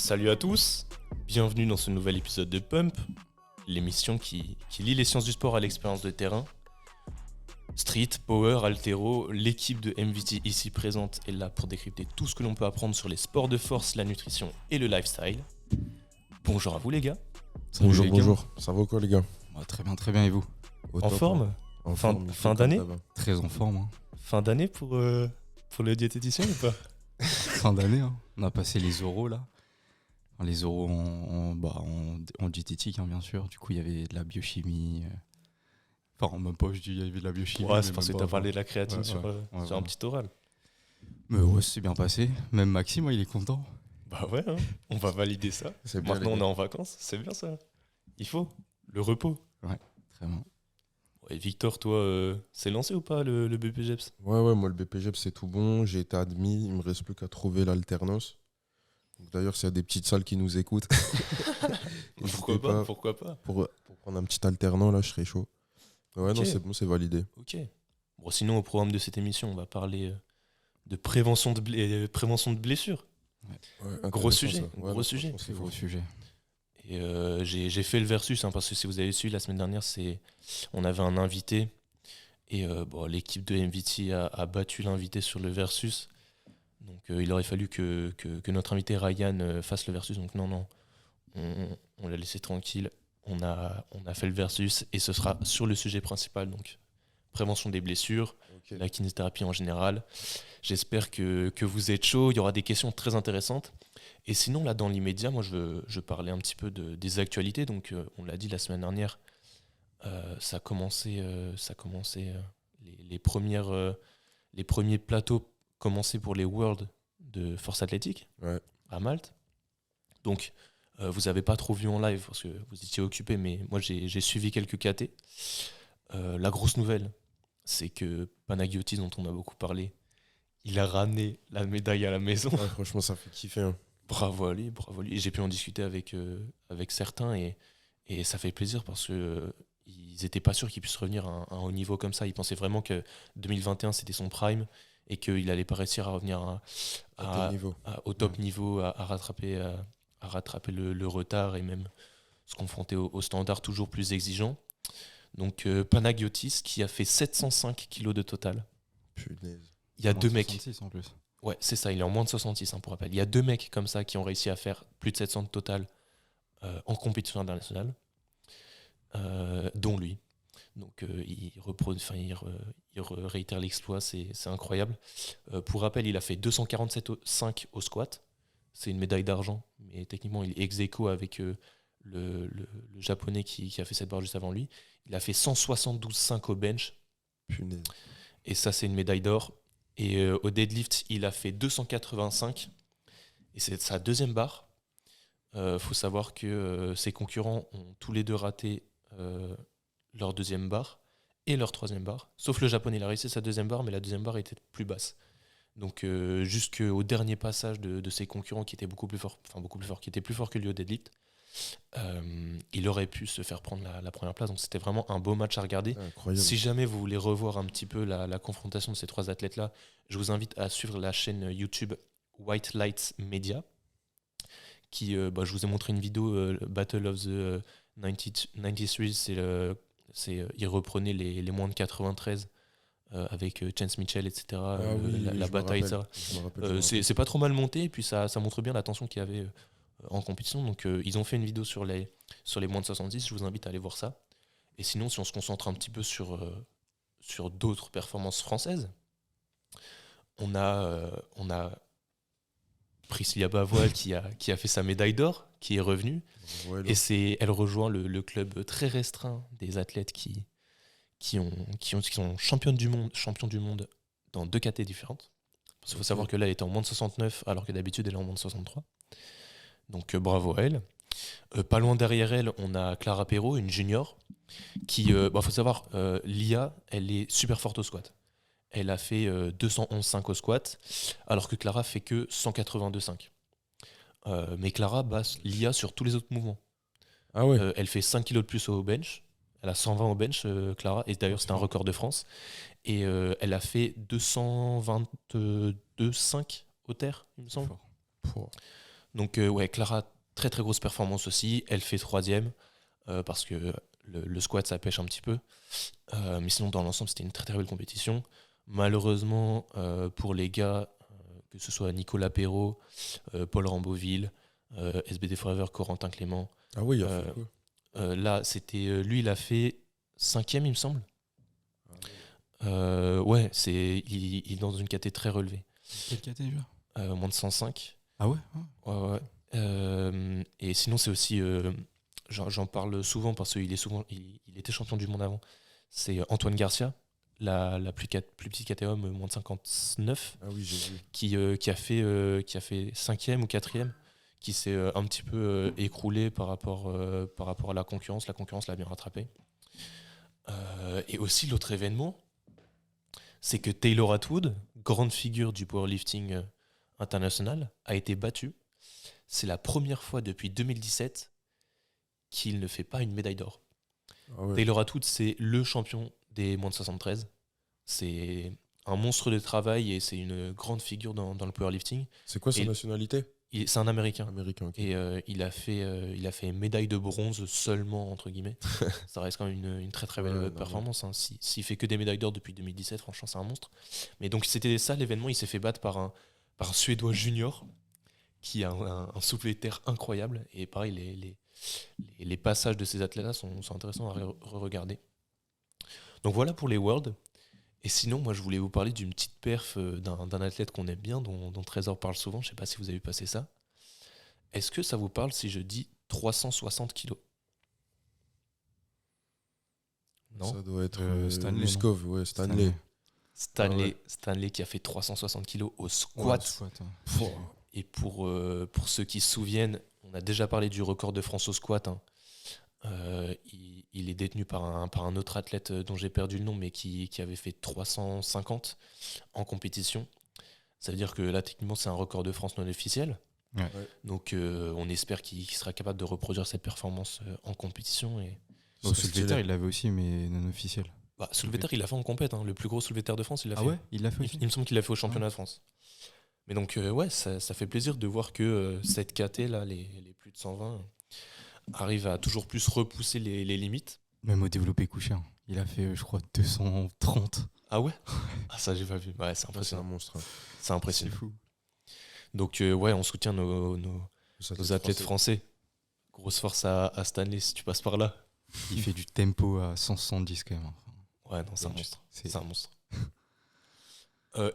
Salut à tous, bienvenue dans ce nouvel épisode de Pump, l'émission qui lie les sciences du sport à l'expérience de terrain. Street, power, altéro, l'équipe de MVT ici présente est là pour décrypter tout ce que l'on peut apprendre sur les sports de force, la nutrition et le lifestyle. Bonjour à vous les gars. Salut Bonjour, les gars. bonjour. Ça va quoi les gars? Très bien, et vous? Au En top, forme hein. En Fin- forme, fin comme d'année d'hab, hein. Très en forme. Hein. Fin d'année pour le diététicien ou pas? Fin d'année, hein. On a passé les oraux là. Enfin, les oraux en diététique, hein, bien sûr. Du coup, il y avait de la biochimie. Enfin, même pas, je dis, il y avait de la biochimie. Ouais, mais c'est parce que même t'as pas, parlé de la créatine Ouais, sur ouais, un voilà. petit oral. Mais ouais, c'est bien passé. Même Maxime, il est content. Bah ouais, hein, on va valider ça. C'est bien, Maintenant les on gars. est en vacances, c'est bien ça. Il faut, le repos. Très bien. Ouais, Victor, toi, c'est lancé ou pas le BPGEPS? Ouais, moi le BPGEP c'est tout bon. J'ai été admis. Il me reste plus qu'à trouver l'alternance. Donc, d'ailleurs, s'il y a des petites salles qui nous écoutent, Pourquoi n'hésitez pas, pourquoi pas. pour prendre un petit alternant, là, je serais chaud. Ouais, non, Ok. c'est bon, c'est validé. Ok. Bon, sinon, au programme de cette émission, on va parler de prévention prévention de blessures. Ouais, Gros intéressant, sujet, ça. gros non, sujet. franchement, C'est c'est gros fort. sujet. Et j'ai fait le versus, hein, parce que si vous avez suivi la semaine dernière, on avait un invité. Et l'équipe de MVT a battu l'invité sur le versus. Donc il aurait fallu que notre invité Ryan fasse le versus. Donc non, on l'a laissé tranquille. On a fait le versus et ce sera sur le sujet principal. Donc prévention des blessures, Ok. la kinésithérapie en général. J'espère que vous êtes chaud. Il y aura des questions très intéressantes. Et sinon, là, dans l'immédiat, moi, je parlais un petit peu des actualités. Donc, on l'a dit la semaine dernière, ça a commencé, les premiers plateaux commençaient pour les Worlds de Force Athlétique Ouais. à Malte. Donc, vous n'avez pas trop vu en live parce que vous étiez occupé, mais moi, j'ai suivi quelques KT. La grosse nouvelle, c'est que Panagiotis, dont on a beaucoup parlé, il a ramené la médaille à la maison. Ouais, franchement, ça fait kiffer. Hein. Bravo à lui, bravo à lui. Et j'ai pu en discuter avec certains et ça fait plaisir parce que ils n'étaient pas sûrs qu'il puisse revenir à un haut niveau comme ça. Ils pensaient vraiment que 2021 c'était son prime et qu'il n'allait pas réussir à revenir À tel niveau. au top niveau, à rattraper le retard et même se confronter aux standards toujours plus exigeants. Donc Panagiotis qui a fait 705 kilos de total. Punaise. Il y a deux mecs. 66 en plus. Ouais, c'est ça, il est en moins de 66 pour rappel. Il y a deux mecs comme ça qui ont réussi à faire plus de 700 de total en compétition internationale, dont lui. Donc il réitère l'exploit, c'est incroyable. Pour rappel, il a fait 247,5 au squat. C'est une médaille d'argent, mais techniquement il est ex aequo avec le japonais qui a fait cette barre juste avant lui. Il a fait 172,5 au bench, Punaise. et ça c'est une médaille d'or. Et au deadlift, il a fait 285. Et c'est sa deuxième barre. Faut savoir que ses concurrents ont tous les deux raté leur deuxième barre et leur troisième barre. Sauf le japonais, il a réussi sa deuxième barre, mais la deuxième barre était plus basse. Donc jusqu'au dernier passage de ses concurrents qui étaient beaucoup plus forts, qui étaient plus forts que lui au deadlift, il aurait pu se faire prendre la première place. Donc c'était vraiment un beau match à regarder. Incroyable. Si jamais vous voulez revoir un petit peu la confrontation de ces trois athlètes-là, je vous invite à suivre la chaîne YouTube White Lights Media, qui, je vous ai montré une vidéo, Battle of the 93, il reprenait les moins de 93 avec Chance Mitchell, etc. Ah oui, la je me bataille, rappelle. etc. Je me rappelle. C'est pas trop mal monté, et puis ça montre bien la tension qu'il y avait en compétition. Donc ils ont fait une vidéo sur les moins de 70, je vous invite à aller voir ça. Et sinon, si on se concentre un petit peu sur d'autres performances françaises, on a Priscilla Bavoil qui a fait sa médaille d'or, qui est revenue. Voilà. Et elle rejoint le club très restreint des athlètes qui sont champions du monde dans deux catégories différentes. Parce qu'il faut savoir que là, elle était en moins de 69, alors que d'habitude, elle est en moins de 63. Donc bravo à elle. Pas loin derrière elle, on a Clara Perrault, une junior, qui, faut savoir, Lia, elle est super forte au squat. Elle a fait 211,5 au squat, alors que Clara fait que 182,5. Mais Clara bat Lia sur tous les autres mouvements. Ah ouais. Elle fait 5 kilos de plus au bench. Elle a 120 au bench, Clara, et d'ailleurs c'était un record de France. Et elle a fait 222,5 au terre, il me semble. Pouah. Donc, ouais, Clara, très très grosse performance aussi. Elle fait 3e parce que le squat, ça pêche un petit peu. Mais sinon, dans l'ensemble, c'était une très très belle compétition. Malheureusement, pour les gars, que ce soit Nicolas Perrault, Paul Ramboville, SBD Forever, Corentin Clément, Ah oui, il a fait quoi? là, c'était lui, il a fait 5e, il me semble. Ouais, il est dans une caté très relevée. Quel KT déjà? Moins de 105. Ah ouais? Ouais, ouais. Et sinon, c'est aussi. J'en parle souvent parce qu'il il était champion du monde avant. C'est Antoine Garcia, la plus petite KTOM, moins de 59, Ah oui, j'ai vu. qui a fait 5e ou 4e, qui s'est un petit peu écroulé par rapport à la concurrence. La concurrence l'a bien rattrapé. Et aussi, l'autre événement, c'est que Taylor Atwood, grande figure du powerlifting international, a été battu. C'est la première fois depuis 2017 qu'il ne fait pas une médaille d'or. Ah ouais. Taylor Atwood, c'est le champion des moins de 73. C'est un monstre de travail et c'est une grande figure dans le powerlifting. C'est quoi sa Et- nationalité? C'est un Américain. Américain, ok. Et il a fait médaille de bronze seulement, entre guillemets. Ça reste quand même une très très belle Ouais, performance. Hein. S'il fait que des médailles d'or depuis 2017, franchement, c'est un monstre. Mais donc, c'était ça l'événement. Il s'est fait battre par un Suédois junior qui a un soulevé de terre incroyable. Et pareil, les passages de ces athlètes-là sont intéressants à regarder. Donc voilà pour les Worlds. Et sinon, moi, je voulais vous parler d'une petite perf d'un athlète qu'on aime bien, dont Trésor parle souvent. Je ne sais pas si vous avez vu passer ça. Est-ce que ça vous parle si je dis 360 kilos? Non. Ça doit être Stanley, Muskov, ouais, Stanley. Stanley qui a fait 360 kilos au squat. Squat. Et pour ceux qui se souviennent, on a déjà parlé du record de France au squat. Hein. Il est détenu par un autre athlète dont j'ai perdu le nom, mais qui avait fait 350 en compétition. Ça veut dire que là, techniquement, c'est un record de France non officiel. Ouais. Donc, on espère qu'il sera capable de reproduire cette performance en compétition. Et Au C'est soulevé de stylé. terre, il l'avait aussi, mais non officiel. soulevé de terre, il l'a fait en compète. Hein. Le plus gros soulevé de terre de France, il l'a fait. Il l'a fait Il aussi. me semble qu'il l'a fait au championnat de France. Mais donc, ouais, ça fait plaisir de voir que cette KT, là, les plus de 120, arrive à toujours plus repousser les limites. Même au développé couché, hein. Il a fait, je crois, 230. Ah ouais? Ah, ça, j'ai pas vu. Ouais, c'est C'est un impressionnant. monstre. Hein. C'est impressionnant. fou. Donc, ouais, on soutient nos Les athlètes français. Grosse force à Stanley si tu passes par là. Il fait du tempo à 170 quand même. Enfin, Ouais, non, c'est un Donc, monstre. c'est- C'est un monstre.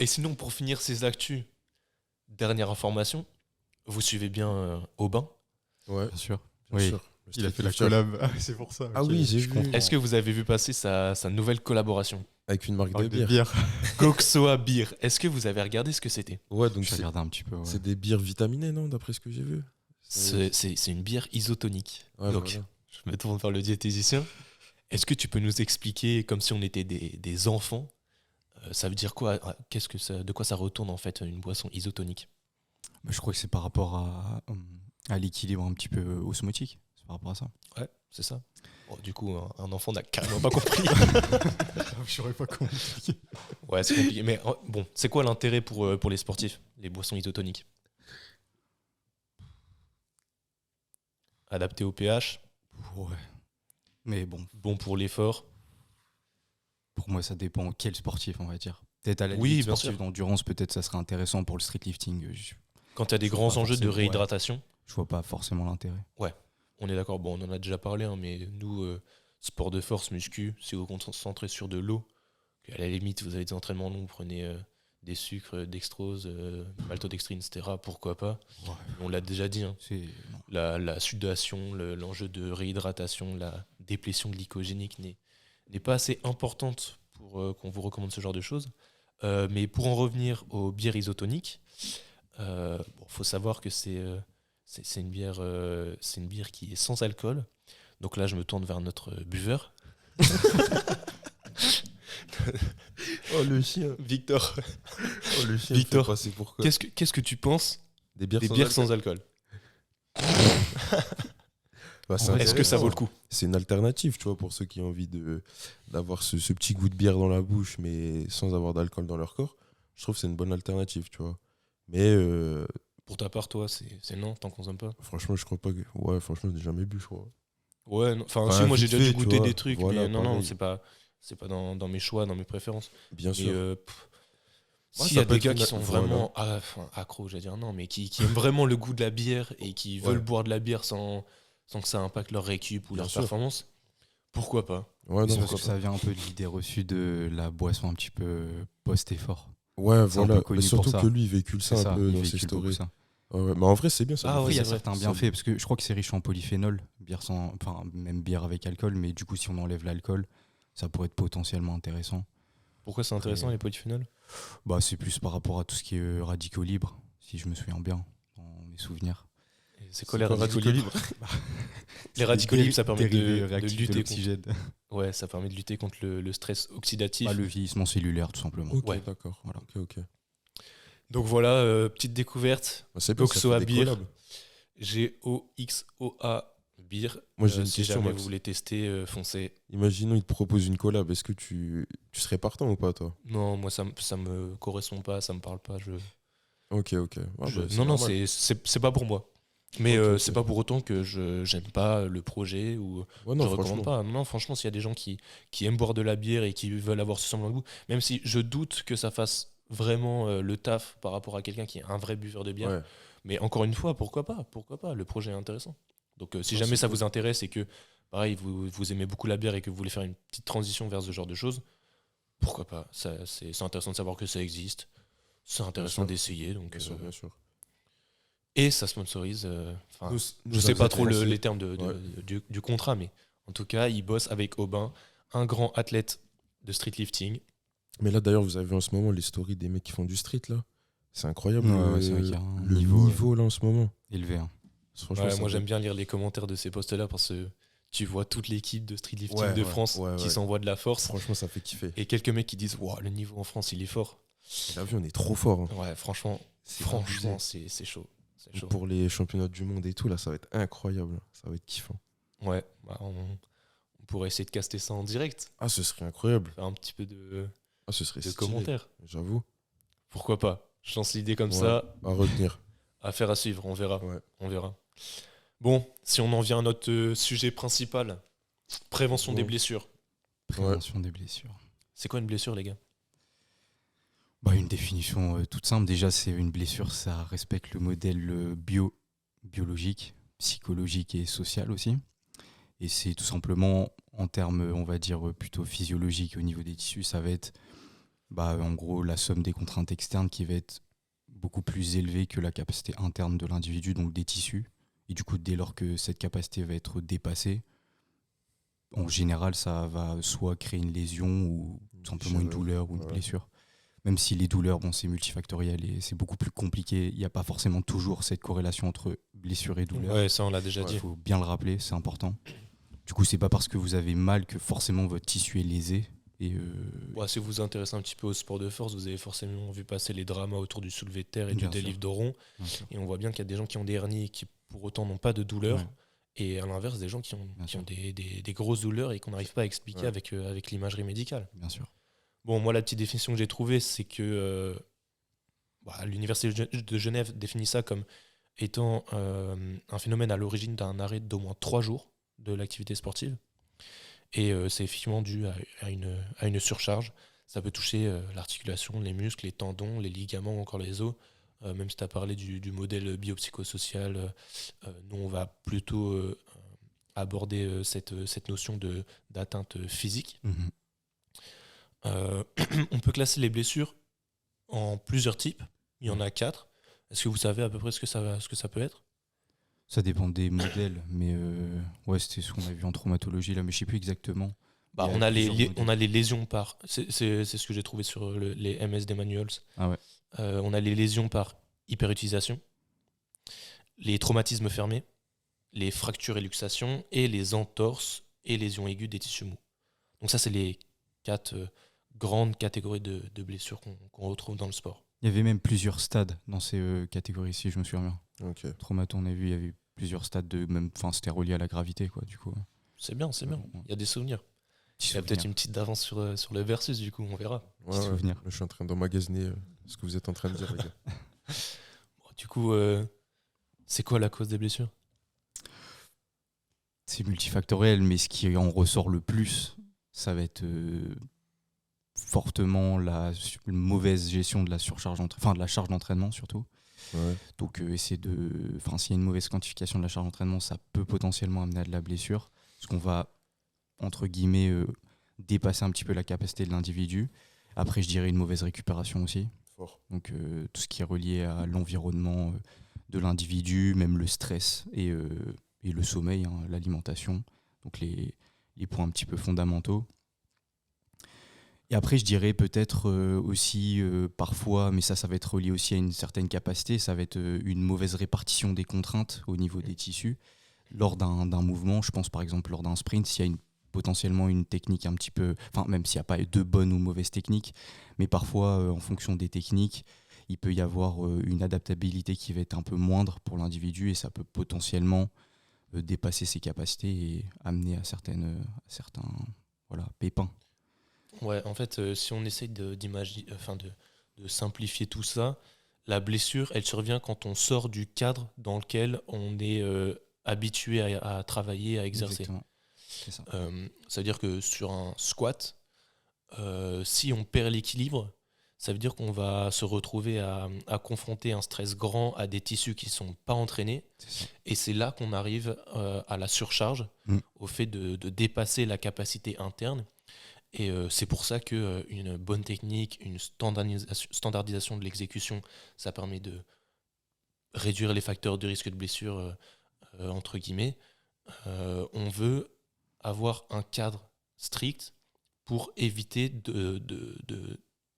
Et sinon, pour finir ces actus, dernière information, vous suivez bien Aubin. Ouais, Bien sûr. bien Oui. sûr. Il a fait la collab. Ah, c'est pour ça. Ah oui, j'ai vu. Est-ce que vous avez vu passer sa nouvelle collaboration? Avec une marque de bière. Coxoa Beer. Est-ce que vous avez regardé ce que c'était? Ouais, donc J'ai c'est regardé un petit peu. Ouais. c'est des bières vitaminées, non, d'après ce que j'ai vu. C'est une bière isotonique. Ouais, Donc, voilà. je me tourne vers le diététicien. Est-ce que tu peux nous expliquer, comme si on était des enfants, ça veut dire quoi? De quoi ça retourne en fait une boisson isotonique? Bah, je crois que c'est par rapport à l'équilibre un petit peu osmotique. C'est par rapport à ça. Ouais, c'est ça. Bon, du coup, un enfant n'a carrément pas compris. Je saurais pas comment expliquer. Ouais, c'est compliqué. Mais bon, c'est quoi l'intérêt pour les sportifs, les boissons isotoniques? Adapté au pH, Ouais. Mais bon, bon pour l'effort. pour moi, ça dépend quel sportif, on va dire. Peut-être à la Oui, limite bien sportif sûr. d'endurance, peut-être ça serait intéressant pour le street lifting. Quand il y a des Je vois grands pas enjeux de forcément, ouais. réhydratation, Je vois pas forcément l'intérêt. on est d'accord. Bon, on en a déjà parlé, hein, mais nous, sport de force, muscu, si vous vous concentrez sur de l'eau, à la limite, vous avez des entraînements longs, vous prenez des sucres, dextrose, maltodextrine, etc. Pourquoi pas? Ouais. On l'a déjà dit, hein, C'est non. la sudation, l'enjeu de réhydratation, la déplétion glycogénique n'est pas assez importante pour qu'on vous recommande ce genre de choses. Mais pour en revenir aux bières isotoniques, faut savoir que c'est une bière qui est sans alcool. Donc là, je me tourne vers notre buveur. Oh, le chien. Victor, Oh, le chien. Victor, il fait passer pour quoi? qu'est-ce que tu penses Des bières des sans bières alcool. sans alcool? Bah, c'est En vrai, Est-ce que ça intéressant. vaut le coup? C'est une alternative, tu vois, pour ceux qui ont envie d'avoir ce petit goût de bière dans la bouche, mais sans avoir d'alcool dans leur corps. Je trouve que c'est une bonne alternative, tu vois. Mais Pour ta part, toi, c'est non, t'en consommes pas? Franchement, je crois pas que. Ouais, franchement, j'ai jamais bu, je crois. Ouais, enfin, Enfin, si, moi j'ai vite déjà dû fait, tu goûter vois. des trucs, Voilà, mais non, pareil. c'est pas dans mes choix, dans mes préférences. Bien Mais sûr. Ouais, s'il y ça a peut des être gars une- qui sont voilà. vraiment accros, j'allais dire non, mais qui aiment vraiment le goût de la bière et qui Ouais. veulent boire de la bière sans que ça impacte leur récup ou Bien leur sûr. performance, pourquoi pas? Ouais, Mais c'est non, parce que pourquoi ça vient un peu de l'idée reçue de la boisson un petit peu post-effort. pas. Ouais, C'est un voilà. peu Mais connu pour surtout ça. que lui, il véhicule C'est ça un ça, peu il dans ses véhicule beaucoup stories. ça. Ouais. Mais en vrai, c'est bien, ça. Ah doit ouais, Après, il y a c'est vrai. certains bienfaits, parce que je crois que c'est riche en polyphénol, bière sans, enfin, même bière avec alcool, mais du coup, si on enlève l'alcool, ça pourrait être potentiellement intéressant. Pourquoi c'est intéressant les polyphénols? Bah, c'est plus par rapport à tout ce qui est radicaux libres, si je me souviens bien, dans mes souvenirs. Et c'est quoi les radicaux libres? Les C'est radicaux des libres, ça permet dérivés de réactifs lutter l'oxygène. Ouais, ça permet de lutter contre le stress oxydatif. Bah, le vieillissement cellulaire, tout simplement. Ok, Ouais. d'accord. Voilà. Ok. Donc voilà, petite découverte. Bah, c'est bien, ça Oxoa fait des Beer. collabs. Goxoa Beer. Moi, j'ai une Si question, jamais Max. vous voulez tester, foncez. Imaginons, il te propose une collab. Est-ce que tu serais partant ou pas, toi? Non, moi ça me correspond pas, ça me parle pas. Ok. Ah, bah, c'est Non, normal. c'est pas pour moi. Mais Ok. c'est pas pour autant que j'aime pas le projet ou Ouais, je non, recommande franchement. pas. Non, franchement, s'il y a des gens qui aiment boire de la bière et qui veulent avoir ce semblant de goût, même si je doute que ça fasse vraiment le taf par rapport à quelqu'un qui est un vrai buveur de bière. Ouais. Mais encore une fois, pourquoi pas? Pourquoi pas? Le projet est intéressant. Donc si Non, jamais c'est ça cool. vous intéresse et que, pareil, vous aimez beaucoup la bière et que vous voulez faire une petite transition vers ce genre de choses, pourquoi pas? C'est intéressant de savoir que ça existe. C'est intéressant sûr. d'essayer. Donc, Bien sûr. et ça sponsorise. Enfin, Nous- je nous, sais pas athlètes trop français. les termes Ouais. du contrat, mais en tout cas, il bosse avec Aubin, un grand athlète de streetlifting. Mais là, d'ailleurs, vous avez vu en ce moment les stories des mecs qui font du street, là. C'est incroyable Ouais, c'est vrai qu'il y a un le niveau, niveau, là, en ce moment. Élevé. Hein. Franchement, Ouais, ça moi, va j'aime être- bien lire les commentaires de ces posts-là parce que tu vois toute l'équipe de streetlifting Ouais, de ouais, France ouais, qui ouais. s'envoie de la force. Franchement, ça fait kiffer. Et quelques mecs qui disent wow, le niveau en France, il est fort. T'as vu, on est trop fort. Hein. Ouais, franchement, C'est franchement, abusé. c'est chaud. C'est chaud. Pour les championnats du monde et tout, là, ça va être incroyable. Ça va être kiffant. Ouais, bah, on pourrait essayer de caster ça en direct, Ah, ce serait incroyable. faire un petit peu de Ah, ce serait stylé. commentaires. J'avoue. Pourquoi pas? Je lance l'idée comme Ouais. ça. À retenir. Affaire à suivre, on verra. Ouais. On verra. Bon, si on en vient à notre sujet principal, prévention Bon. des blessures. Prévention des blessures. C'est quoi une blessure, les gars? Bah, une définition toute simple. Déjà, c'est une blessure, ça respecte le modèle biologique, psychologique et social aussi. Et c'est tout simplement, en termes, on va dire, plutôt physiologiques au niveau des tissus, ça va être, bah, en gros, la somme des contraintes externes qui va être beaucoup plus élevée que la capacité interne de l'individu, donc des tissus. Et du coup, dès lors que cette capacité va être dépassée, en général, ça va soit créer une lésion ou tout simplement une douleur ou une Ouais. blessure. Même si les douleurs, bon, c'est multifactoriel et c'est beaucoup plus compliqué. Il n'y a pas forcément toujours cette corrélation entre blessure et douleur. Ouais, ça on l'a déjà Ouais. dit. Il faut bien le rappeler, c'est important. Du coup, c'est pas parce que vous avez mal que forcément votre tissu est lésé. Et Ouais, si vous vous intéressez un petit peu au sport de force, vous avez forcément vu passer les dramas autour du soulevé de terre et Bien du sûr. délift de rond. bien sûr. Et on voit bien qu'il y a des gens qui ont des hernies et qui pour autant n'ont pas de douleur. Ouais. Et à l'inverse, des gens qui Bien ont sûr. des grosses douleurs et qu'on n'arrive pas à expliquer Ouais. avec l'imagerie médicale. Bien sûr. Bon, moi, la petite définition que j'ai trouvée, c'est que l'Université de Genève définit ça comme étant un phénomène à l'origine d'un arrêt d'au moins 3 jours de l'activité sportive. Et c'est effectivement dû à une surcharge. Ça peut toucher l'articulation, les muscles, les tendons, les ligaments ou encore les os. Même si tu as parlé du modèle biopsychosocial, nous, on va plutôt aborder cette notion d'atteinte physique. Mhm. On peut classer les blessures en plusieurs types. Il y en a 4. Est-ce que vous savez à peu près ce que ça peut être? Ça dépend des modèles, mais ouais, c'était ce qu'on a vu en traumatologie là, mais je sais plus exactement. Bah, Il y a on a plusieurs modèles. on a les lésions par. C'est ce que j'ai trouvé sur les MSD manuals. Ah ouais. On a les lésions par hyperutilisation, les traumatismes fermés, les fractures et luxations et les entorses et lésions aiguës des tissus mous. Donc ça, c'est les 4 grandes catégories de blessures qu'on retrouve dans le sport. Il y avait même plusieurs stades dans ces catégories, si je me souviens bien. Ok. Traumato, on a vu, il y avait plusieurs stades de même, enfin, c'était relié à la gravité, quoi, du coup. C'est bien, c'est bien. Ouais. Il y a des souvenirs. Petit Il y a peut-être souvenir. une petite d'avance sur le versus, du coup, on verra. Ouais, Petit souvenir. Je suis en train d'emmagasiner ce que vous êtes en train de dire, les gars. Bon, Du coup, c'est quoi la cause des blessures? C'est multifactoriel, mais ce qui en ressort le plus, ça va être fortement une mauvaise gestion de la surcharge, de la charge d'entraînement surtout. Ouais. Donc s'il y a une mauvaise quantification de la charge d'entraînement, ça peut potentiellement amener à de la blessure, parce qu'on va, entre guillemets, dépasser un petit peu la capacité de l'individu. Après, je dirais une mauvaise récupération aussi. Fort. Donc tout ce qui est relié à l'environnement de l'individu, même le stress et le sommeil, hein, l'alimentation, donc les points un petit peu fondamentaux. Et après, je dirais peut-être aussi parfois, mais ça va être relié aussi à une certaine capacité, ça va être une mauvaise répartition des contraintes au niveau des tissus. Lors d'un mouvement, je pense par exemple lors d'un sprint, s'il y a potentiellement une technique un petit peu, enfin même s'il n'y a pas de bonnes ou mauvaises techniques, mais parfois en fonction des techniques, il peut y avoir une adaptabilité qui va être un peu moindre pour l'individu et ça peut potentiellement dépasser ses capacités et amener à certains pépins. Ouais, en fait, si on essaye de simplifier tout ça, la blessure, elle survient quand on sort du cadre dans lequel on est habitué à travailler, à exercer. Exactement. C'est ça. Ça veut dire que sur un squat, si on perd l'équilibre, ça veut dire qu'on va se retrouver à confronter un stress grand à des tissus qui ne sont pas entraînés. Et c'est là qu'on arrive à la surcharge, au fait de dépasser la capacité interne. Et c'est pour ça qu'une bonne technique, une standardisation de l'exécution, ça permet de réduire les facteurs de risque de blessure, entre guillemets. On veut avoir un cadre strict pour éviter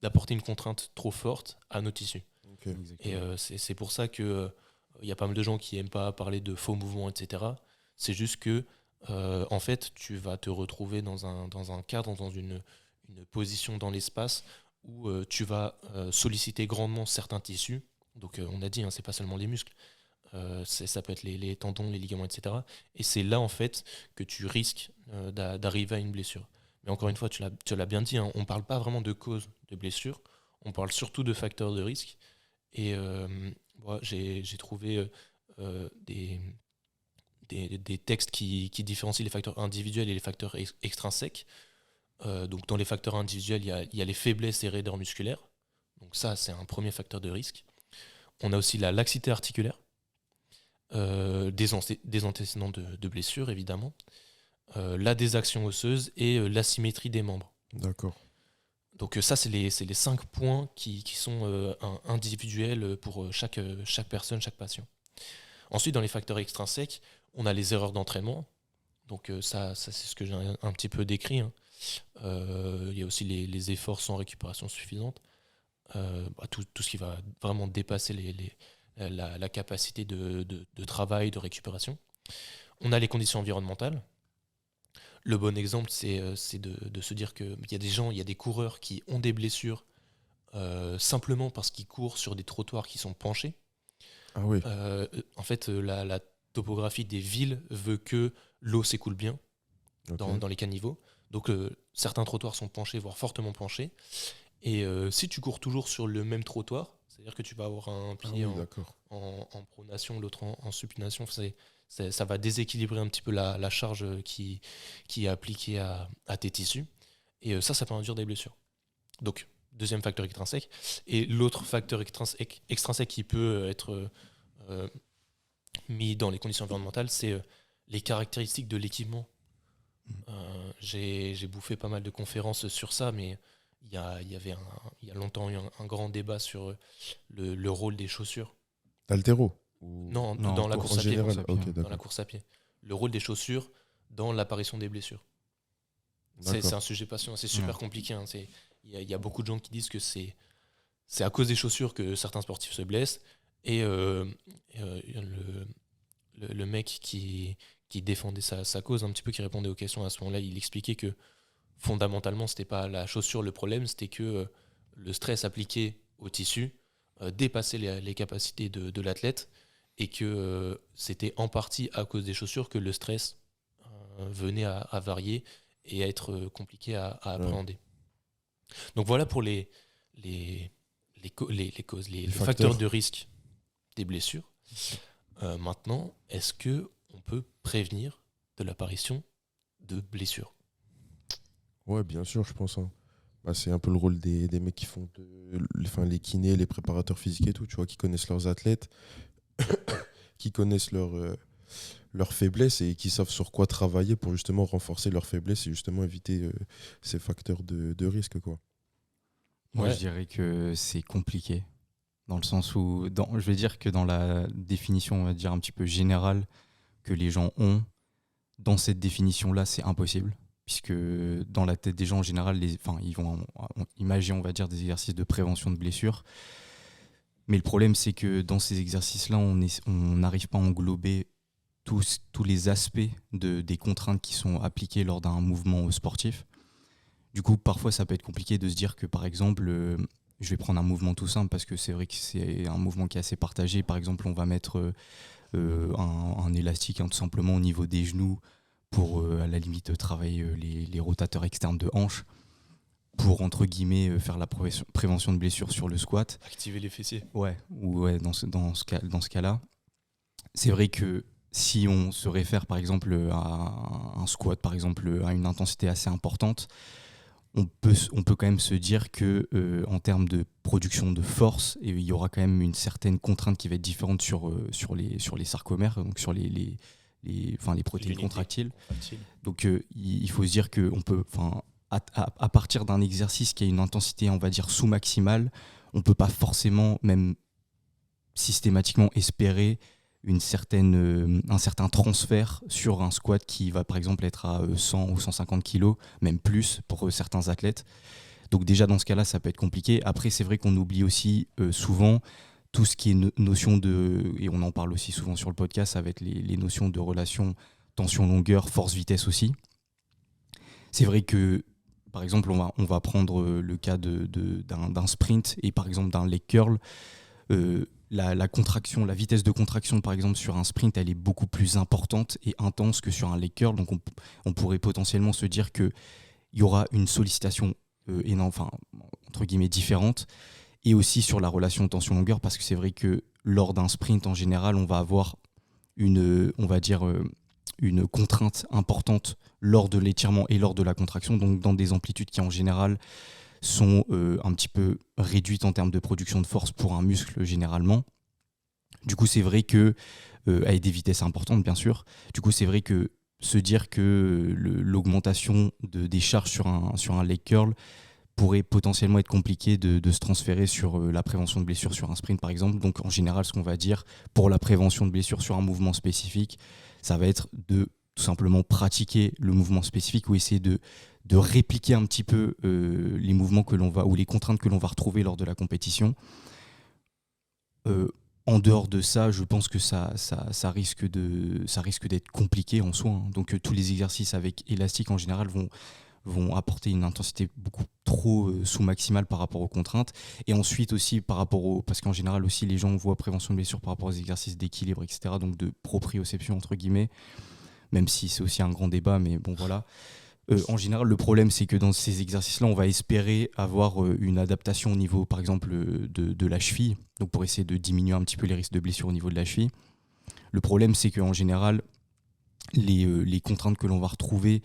d'apporter une contrainte trop forte à nos tissus. Okay. Et c'est pour ça qu'il y a pas mal de gens qui n'aiment pas parler de faux mouvements, etc. C'est juste que en fait, tu vas te retrouver dans un cadre, dans une position dans l'espace où tu vas solliciter grandement certains tissus. Donc, on a dit, hein, c'est pas seulement les muscles, ça peut être les tendons, les ligaments, etc. Et c'est là, en fait, que tu risques d'arriver à une blessure. Mais encore une fois, tu l'as bien dit, hein, on ne parle pas vraiment de cause de blessure, on parle surtout de facteurs de risque. Et moi, j'ai trouvé des textes qui différencient les facteurs individuels et les facteurs extrinsèques. Donc dans les facteurs individuels, il y a les faiblesses et raideurs musculaires. Donc ça, c'est un premier facteur de risque. On a aussi la laxité articulaire, des antécédents de blessures, évidemment, la désaction osseuse et l'asymétrie des membres. D'accord. Donc ça, c'est les 5 points qui sont individuels pour chaque personne, chaque patient. Ensuite, dans les facteurs extrinsèques, on a les erreurs d'entraînement. Donc ça c'est ce que j'ai un petit peu décrit. Hein. Il y a aussi les efforts sans récupération suffisante. Tout ce qui va vraiment dépasser la capacité de travail, de récupération. On a les conditions environnementales. Le bon exemple, c'est de se dire qu'il y a des gens, il y a des coureurs qui ont des blessures simplement parce qu'ils courent sur des trottoirs qui sont penchés. Ah oui. En fait, la topographie des villes veut que l'eau s'écoule bien dans les caniveaux. Donc certains trottoirs sont penchés, voire fortement penchés. Et si tu cours toujours sur le même trottoir, c'est-à-dire que tu vas avoir un pied en pronation, l'autre en supination, ça va déséquilibrer un petit peu la charge qui est appliquée à tes tissus. Et ça peut induire des blessures. Donc, deuxième facteur extrinsèque. Et l'autre facteur extrinsèque qui peut être mis dans les conditions environnementales, c'est les caractéristiques de l'équipement. J'ai bouffé pas mal de conférences sur ça, mais il y a longtemps eu un grand débat sur le rôle des chaussures. Altéro Non, dans la course à pied. Dans la course à pied. Le rôle des chaussures dans l'apparition des blessures. C'est un sujet passionnant, c'est super compliqué. Hein. Il y a beaucoup de gens qui disent que c'est à cause des chaussures que certains sportifs se blessent. Et le mec qui défendait sa cause, un petit peu qui répondait aux questions à ce moment-là, il expliquait que fondamentalement, c'était pas la chaussure le problème, c'était que le stress appliqué au tissu dépassait les capacités de l'athlète et que c'était en partie à cause des chaussures que le stress venait à varier et à être compliqué à appréhender. Donc voilà pour les causes, les facteurs de risque des blessures. Maintenant, est-ce qu'on peut prévenir de l'apparition de blessures? Ouais, bien sûr, je pense. Hein. Bah, c'est un peu le rôle des mecs qui font les kinés, les préparateurs physiques et tout, tu vois, qui connaissent leurs athlètes, qui connaissent leurs faiblesses et qui savent sur quoi travailler pour justement renforcer leurs faiblesses et justement éviter ces facteurs de risque, quoi. Moi, Ouais. je dirais que c'est compliqué. Dans le sens où, je vais dire que dans la définition, on va dire un petit peu générale que les gens ont, dans cette définition-là, c'est impossible. Puisque dans la tête des gens, en général, ils vont imaginer, on va dire, des exercices de prévention de blessures. Mais le problème, c'est que dans ces exercices-là, on n'arrive pas à englober tous les aspects des contraintes qui sont appliquées lors d'un mouvement sportif. Du coup, parfois, ça peut être compliqué de se dire que, par exemple, je vais prendre un mouvement tout simple parce que c'est vrai que c'est un mouvement qui est assez partagé. Par exemple, on va mettre un élastique tout simplement au niveau des genoux pour, à la limite, travailler les rotateurs externes de hanches pour, entre guillemets, faire la prévention de blessures sur le squat. Activer les fessiers. Ouais, dans ce cas-là. C'est vrai que si on se réfère, par exemple, à un squat, par exemple, à une intensité assez importante, on peut quand même se dire que en termes de production de force, il y aura quand même une certaine contrainte qui va être différente sur les sarcomères, donc sur les protéines contractiles. Donc il faut se dire qu'on peut, à partir d'un exercice qui a une intensité, on va dire, sous-maximale, on ne peut pas forcément, même systématiquement, espérer un certain transfert sur un squat qui va par exemple être à 100 ou 150 kg, même plus pour certains athlètes. Donc déjà dans ce cas-là, ça peut être compliqué. Après, c'est vrai qu'on oublie aussi souvent tout ce qui est notion de, et on en parle aussi souvent sur le podcast, ça va être les notions de relation tension-longueur, force-vitesse aussi. C'est vrai que par exemple, on va prendre le cas d'un sprint et par exemple d'un leg curl. La contraction, la vitesse de contraction par exemple sur un sprint, elle est beaucoup plus importante et intense que sur un leg curl. Donc on pourrait potentiellement se dire qu'il y aura une sollicitation énorme, entre guillemets différente, et aussi sur la relation tension-longueur, parce que c'est vrai que lors d'un sprint en général, on va avoir une contrainte importante lors de l'étirement et lors de la contraction, donc dans des amplitudes qui en général sont un petit peu réduites en termes de production de force pour un muscle généralement. Du coup, c'est vrai que, avec des vitesses importantes bien sûr, du coup c'est vrai que se dire que l'augmentation des charges sur un leg curl pourrait potentiellement être compliqué de se transférer sur la prévention de blessures sur un sprint par exemple. Donc en général, ce qu'on va dire pour la prévention de blessures sur un mouvement spécifique, ça va être de tout simplement pratiquer le mouvement spécifique ou essayer de répliquer un petit peu les mouvements que l'on va, ou les contraintes que l'on va retrouver lors de la compétition. En dehors de ça, je pense que ça risque d'être compliqué en soi. Hein. Donc tous les exercices avec élastique en général vont apporter une intensité beaucoup trop sous-maximale par rapport aux contraintes. Et ensuite aussi parce qu'en général aussi les gens voient prévention de blessures par rapport aux exercices d'équilibre, etc. Donc de proprioception entre guillemets, même si c'est aussi un grand débat, mais bon voilà. En général, le problème, c'est que dans ces exercices-là, on va espérer avoir une adaptation au niveau, par exemple, de la cheville, donc pour essayer de diminuer un petit peu les risques de blessure au niveau de la cheville. Le problème, c'est qu'en général, les contraintes que l'on va retrouver,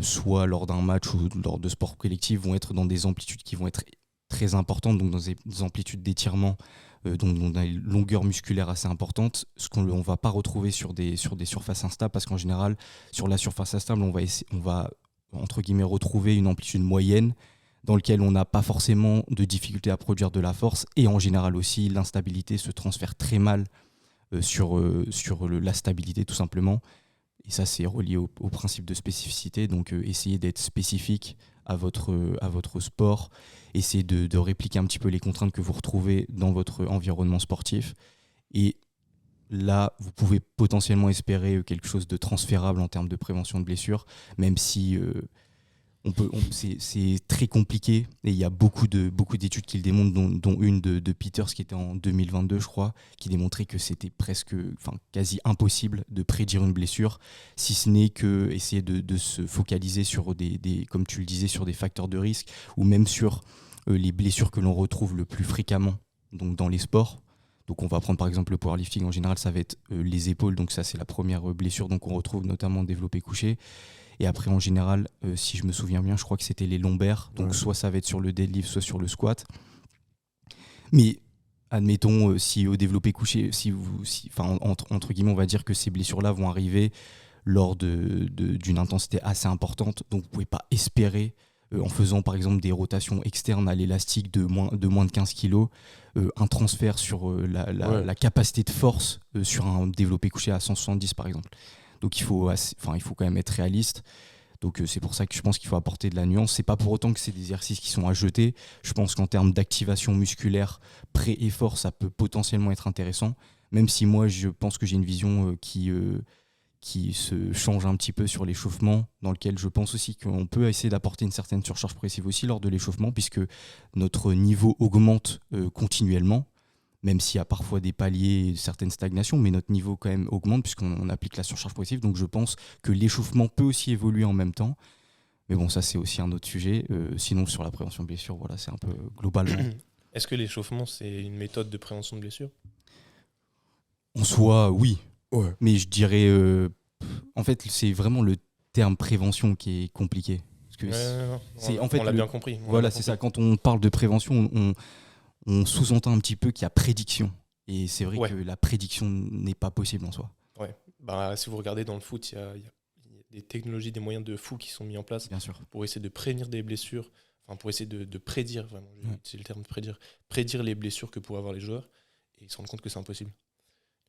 soit lors d'un match ou lors de sports collectifs, vont être dans des amplitudes qui vont être très importantes, donc dans des amplitudes d'étirement, donc dans des longueurs musculaires assez importantes, ce qu'on ne va pas retrouver sur des surfaces instables, parce qu'en général, sur la surface instable, on va entre guillemets retrouver une amplitude moyenne dans laquelle on n'a pas forcément de difficulté à produire de la force, et en général aussi, l'instabilité se transfère très mal sur la stabilité tout simplement. Et ça, c'est relié au principe de spécificité. Donc, essayez d'être spécifique à votre sport. Essayez de répliquer un petit peu les contraintes que vous retrouvez dans votre environnement sportif. Et là, vous pouvez potentiellement espérer quelque chose de transférable en termes de prévention de blessures, même si c'est très compliqué. Et il y a beaucoup d'études qui le démontrent, dont une de Peters qui était en 2022, je crois, qui démontrait que c'était quasi impossible de prédire une blessure, si ce n'est que essayer de se focaliser sur comme tu le disais, sur des facteurs de risque, ou même sur les blessures que l'on retrouve le plus fréquemment donc dans les sports. Donc on va prendre par exemple le powerlifting, en général ça va être les épaules, donc ça c'est la première blessure, donc on retrouve notamment développé couché. Et après en général, si je me souviens bien, je crois que c'était les lombaires, donc soit ça va être sur le deadlift, soit sur le squat. Mais admettons, si au développé couché, entre guillemets, on va dire que ces blessures-là vont arriver lors d'une intensité assez importante, donc vous ne pouvez pas espérer, en faisant par exemple des rotations externes à l'élastique de moins de 15 kg, un transfert sur la capacité de force sur un développé couché à 170 par exemple. Donc il faut quand même être réaliste. Donc c'est pour ça que je pense qu'il faut apporter de la nuance. C'est pas pour autant que c'est des exercices qui sont à jeter. Je pense qu'en termes d'activation musculaire, pré-effort, ça peut potentiellement être intéressant. Même si moi, je pense que j'ai une vision qui se change un petit peu sur l'échauffement, dans lequel je pense aussi qu'on peut essayer d'apporter une certaine surcharge progressive aussi lors de l'échauffement, puisque notre niveau augmente continuellement. Même s'il y a parfois des paliers et certaines stagnations, mais notre niveau quand même augmente puisqu'on applique la surcharge progressive. Donc je pense que l'échauffement peut aussi évoluer en même temps. Mais bon, ça c'est aussi un autre sujet. Sinon, sur la prévention de blessures, voilà, c'est un peu globalement. Est-ce que l'échauffement, c'est une méthode de prévention de blessures ? En soi, oui. Ouais. Mais je dirais... en fait, c'est vraiment le terme prévention qui est compliqué. Parce que on l'a bien compris. Voilà, c'est ça. Quand on parle de prévention, on sous-entend un petit peu qu'il y a prédiction. Et c'est vrai que la prédiction n'est pas possible en soi. Ouais. Si vous regardez dans le foot, il y a des technologies, des moyens de fou qui sont mis en place pour essayer de prévenir des blessures, pour essayer de prédire, vraiment, c'est le terme de prédire les blessures que pourraient avoir les joueurs. Et ils se rendent compte que c'est impossible.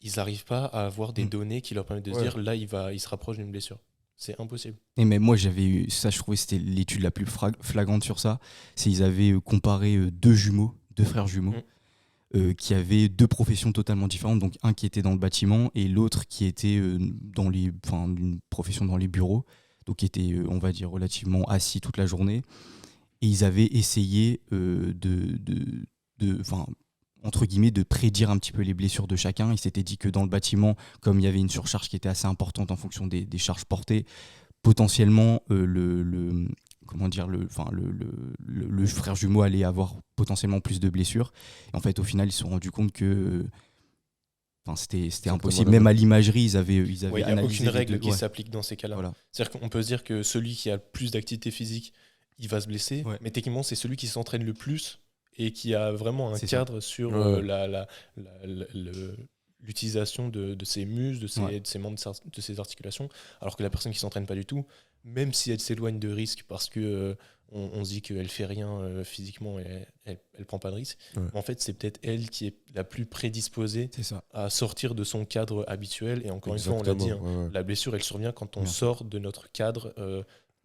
Ils n'arrivent pas à avoir des données qui leur permettent de se dire là, il se rapproche d'une blessure. C'est impossible. Et mais moi, j'avais eu ça, je trouvais que c'était l'étude la plus flagrante sur ça. C'est qu'ils avaient comparé deux frères jumeaux, qui avaient deux professions totalement différentes. Donc un qui était dans le bâtiment et l'autre qui était une profession dans les bureaux. Donc qui était, on va dire, relativement assis toute la journée. Et ils avaient essayé entre guillemets, de prédire un petit peu les blessures de chacun. Ils s'étaient dit que dans le bâtiment, comme il y avait une surcharge qui était assez importante en fonction des charges portées, potentiellement le frère jumeau allait avoir potentiellement plus de blessures. Et en fait, au final, ils se sont rendus compte que c'était impossible. Même à l'imagerie, ils avaient analysé. Il n'y a aucune règle qui s'applique dans ces cas-là. Voilà. C'est-à-dire qu'on peut se dire que celui qui a le plus d'activité physique, il va se blesser. Ouais. Mais techniquement, c'est celui qui s'entraîne le plus et qui a vraiment un cadre sur l'utilisation de ses muscles, de ses membres, de ses articulations, alors que la personne qui ne s'entraîne pas du tout, même si elle s'éloigne de risque parce que on se dit qu'elle ne fait rien physiquement et elle ne prend pas de risque, en fait c'est peut-être elle qui est la plus prédisposée à sortir de son cadre habituel. Et encore une fois, on l'a dit, la blessure elle survient quand on sort de notre cadre,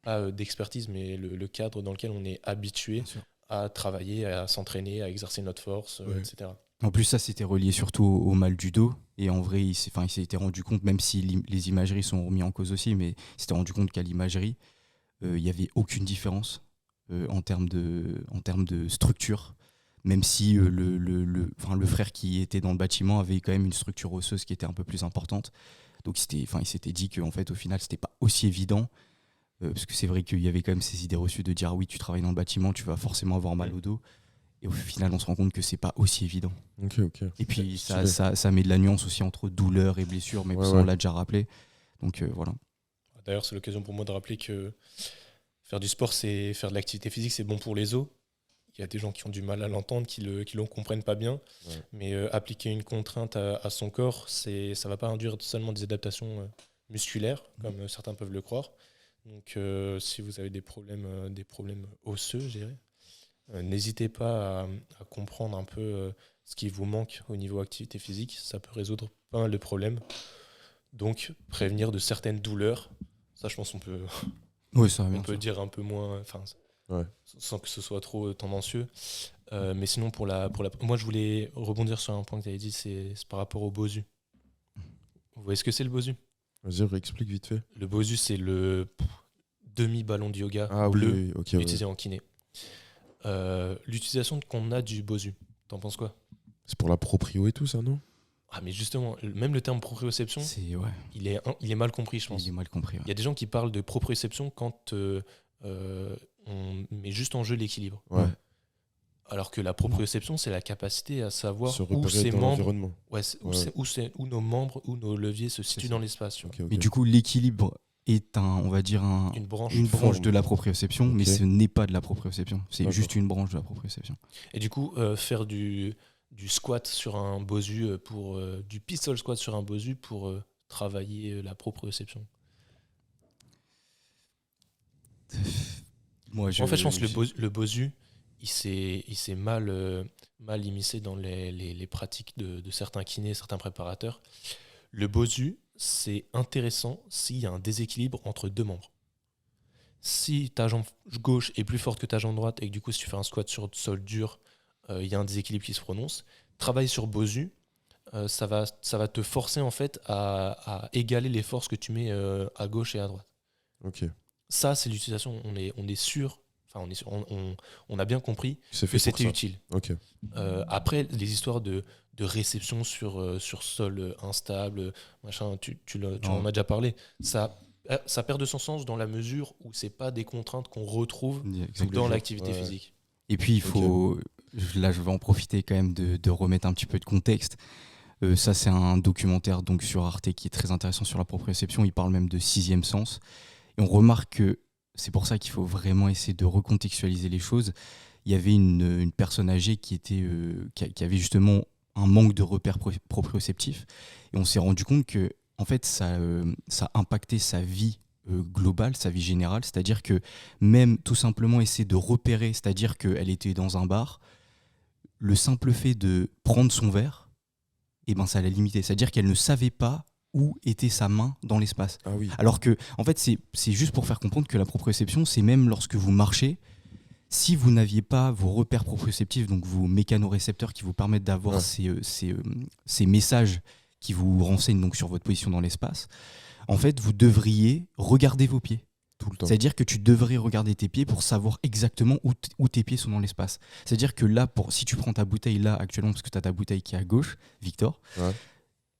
pas d'expertise, mais le cadre dans lequel on est habitué à travailler, à s'entraîner, à exercer notre force, etc. En plus, ça, c'était relié surtout au mal du dos. Et en vrai, il s'était rendu compte, même si les imageries sont remises en cause aussi, mais il s'était rendu compte qu'à l'imagerie, il n'y avait aucune différence en termes de structure. Même si le frère qui était dans le bâtiment avait quand même une structure osseuse qui était un peu plus importante. Donc, il s'était dit qu'en fait, au final, c'était pas aussi évident. Parce que c'est vrai qu'il y avait quand même ces idées reçues de dire oui, tu travailles dans le bâtiment, tu vas forcément avoir mal au dos. Et au final, on se rend compte que c'est pas aussi évident. Ok. Et puis ça met de la nuance aussi entre douleur et blessure, mais ça, on l'a déjà rappelé. Donc voilà. D'ailleurs, c'est l'occasion pour moi de rappeler que faire du sport, c'est faire de l'activité physique, c'est bon pour les os. Il y a des gens qui ont du mal à l'entendre, qui le comprennent pas bien. Ouais. Mais appliquer une contrainte à son corps, ça va pas induire seulement des adaptations musculaires, comme certains peuvent le croire. Donc, si vous avez des problèmes osseux, je dirais, n'hésitez pas à comprendre un peu ce qui vous manque au niveau activité physique. Ça peut résoudre pas mal de problèmes. Donc, prévenir de certaines douleurs, ça, je pense qu'on peut, dire un peu moins, sans que ce soit trop tendancieux. Mais sinon, moi, je voulais rebondir sur un point que tu avais dit, c'est par rapport au BOSU. Vous voyez ce que c'est le BOSU ? Vas-y, réexplique vite fait. Le BOSU, c'est le demi-ballon de yoga bleu utilisé en kiné. L'utilisation qu'on a du BOSU, t'en penses quoi ? C'est pour la proprio et tout ça, non ? Ah, mais justement, même le terme proprioception, il est mal compris, je pense. Il est mal compris. Ouais. Il y a des gens qui parlent de proprioception quand on met juste en jeu l'équilibre. Ouais. Alors que la proprioception, c'est la capacité à savoir Se où repérer ses dans membres, l'environnement. où nos membres, où nos leviers se situent ça. dans l'espace. Tu vois. Ok, ok. Mais du coup, l'équilibre est on va dire Une branche. une branche forme. de la proprioception, mais Ok. ce n'est pas de la proprioception. C'est D'accord. juste une branche de la proprioception. Et du coup, faire du squat sur un bosu du pistol squat sur un bosu pour travailler la proprioception. Moi, En fait, je pense que le bosu, il s'est mal immiscé dans les pratiques de certains kinés, certains préparateurs. Le bosu, c'est intéressant s'il y a un déséquilibre entre deux membres. Si ta jambe gauche est plus forte que ta jambe droite et que du coup, si tu fais un squat sur sol dur, il y a un déséquilibre qui se prononce, travaille sur bosu, ça va te forcer en fait à égaler les forces que tu mets à gauche et à droite. Ok. Ça, c'est l'utilisation. On est sûr, enfin, on a bien compris C'est que fait pour c'était ça. utile. Ok. Après, les histoires de réception sur sol instable, machin, tu en as déjà parlé. Ça perd de son sens dans la mesure où c'est pas des contraintes qu'on retrouve Exactement. dans jours. l'activité Ouais. physique. Et puis, il faut. Là, je vais en profiter quand même de remettre un petit peu de contexte. Ça, c'est un documentaire donc, sur Arte qui est très intéressant sur la proprioception. Il parle même de sixième sens. Et on remarque que c'est pour ça qu'il faut vraiment essayer de recontextualiser les choses. Il y avait une personne âgée qui avait justement un manque de repères proprioceptifs. Et on s'est rendu compte que en fait, ça impactait sa vie globale, sa vie générale. C'est-à-dire que même tout simplement essayer de repérer, c'est-à-dire qu'elle était dans un bar, le simple fait de prendre son verre, eh ben, ça l'a limité. C'est-à-dire qu'elle ne savait pas où était sa main dans l'espace. Ah oui. Alors que, en fait, c'est juste pour faire comprendre que la proprioception, c'est même lorsque vous marchez, si vous n'aviez pas vos repères proprioceptifs, donc vos mécanorécepteurs qui vous permettent d'avoir ces messages qui vous renseignent donc sur votre position dans l'espace, en fait, vous devriez regarder vos pieds. Tout le temps. C'est-à-dire que tu devrais regarder tes pieds pour savoir exactement où tes pieds sont dans l'espace. C'est-à-dire que là, si tu prends ta bouteille là actuellement, parce que tu as ta bouteille qui est à gauche, Victor, Ouais.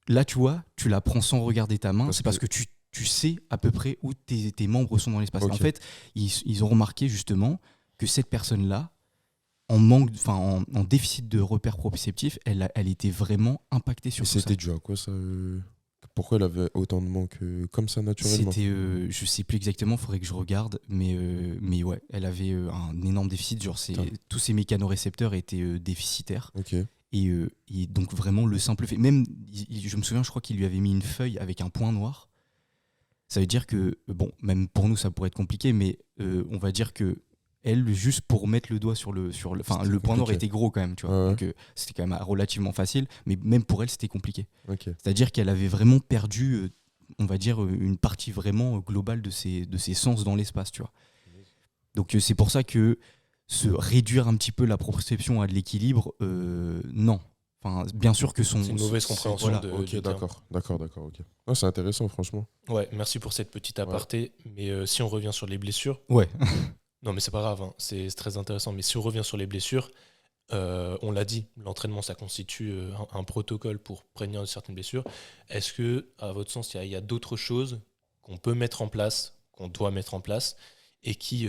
là, tu vois, tu la prends sans regarder ta main, c'est parce que que tu sais à peu près où tes membres sont dans l'espace. Ok. En fait, ils ont remarqué justement que cette personne-là, en déficit de repères proprioceptifs, elle était vraiment impactée sur Et tout ça. c'était dû à quoi ça Pourquoi elle avait autant de manque comme ça naturellement? C'était, je sais plus exactement, il faudrait que je regarde, mais ouais, elle avait un énorme déficit. Genre, Putain. tous ses mécanorécepteurs étaient déficitaires. Ok. Et donc, vraiment, le simple fait. Même, je me souviens, je crois qu'il lui avait mis une feuille avec un point noir. Ça veut dire que, bon, même pour nous, ça pourrait être compliqué, mais on va dire que elle, juste pour mettre le doigt sur le enfin, le point noir compliqué. était gros quand même, tu vois. Ouais. Donc, c'était quand même relativement facile, mais même pour elle, c'était compliqué. Ok. C'est-à-dire qu'elle avait vraiment perdu, on va dire, une partie vraiment globale de ses sens dans l'espace, tu vois. Donc c'est pour ça que se réduire un petit peu la proprioception à de l'équilibre, non. Enfin, bien sûr que son... C'est une mauvaise compréhension voilà. de. Ok, du terme. d'accord. Ok. Non, c'est intéressant, franchement. Ouais, merci pour cette petite aparté. Mais si on revient sur les blessures, Ouais. non, mais c'est pas grave, hein, c'est très intéressant. Mais si on revient sur les blessures, on l'a dit, l'entraînement, ça constitue un protocole pour prévenir de certaines blessures. Est-ce que, à votre sens, il y a d'autres choses qu'on peut mettre en place, qu'on doit mettre en place, et qui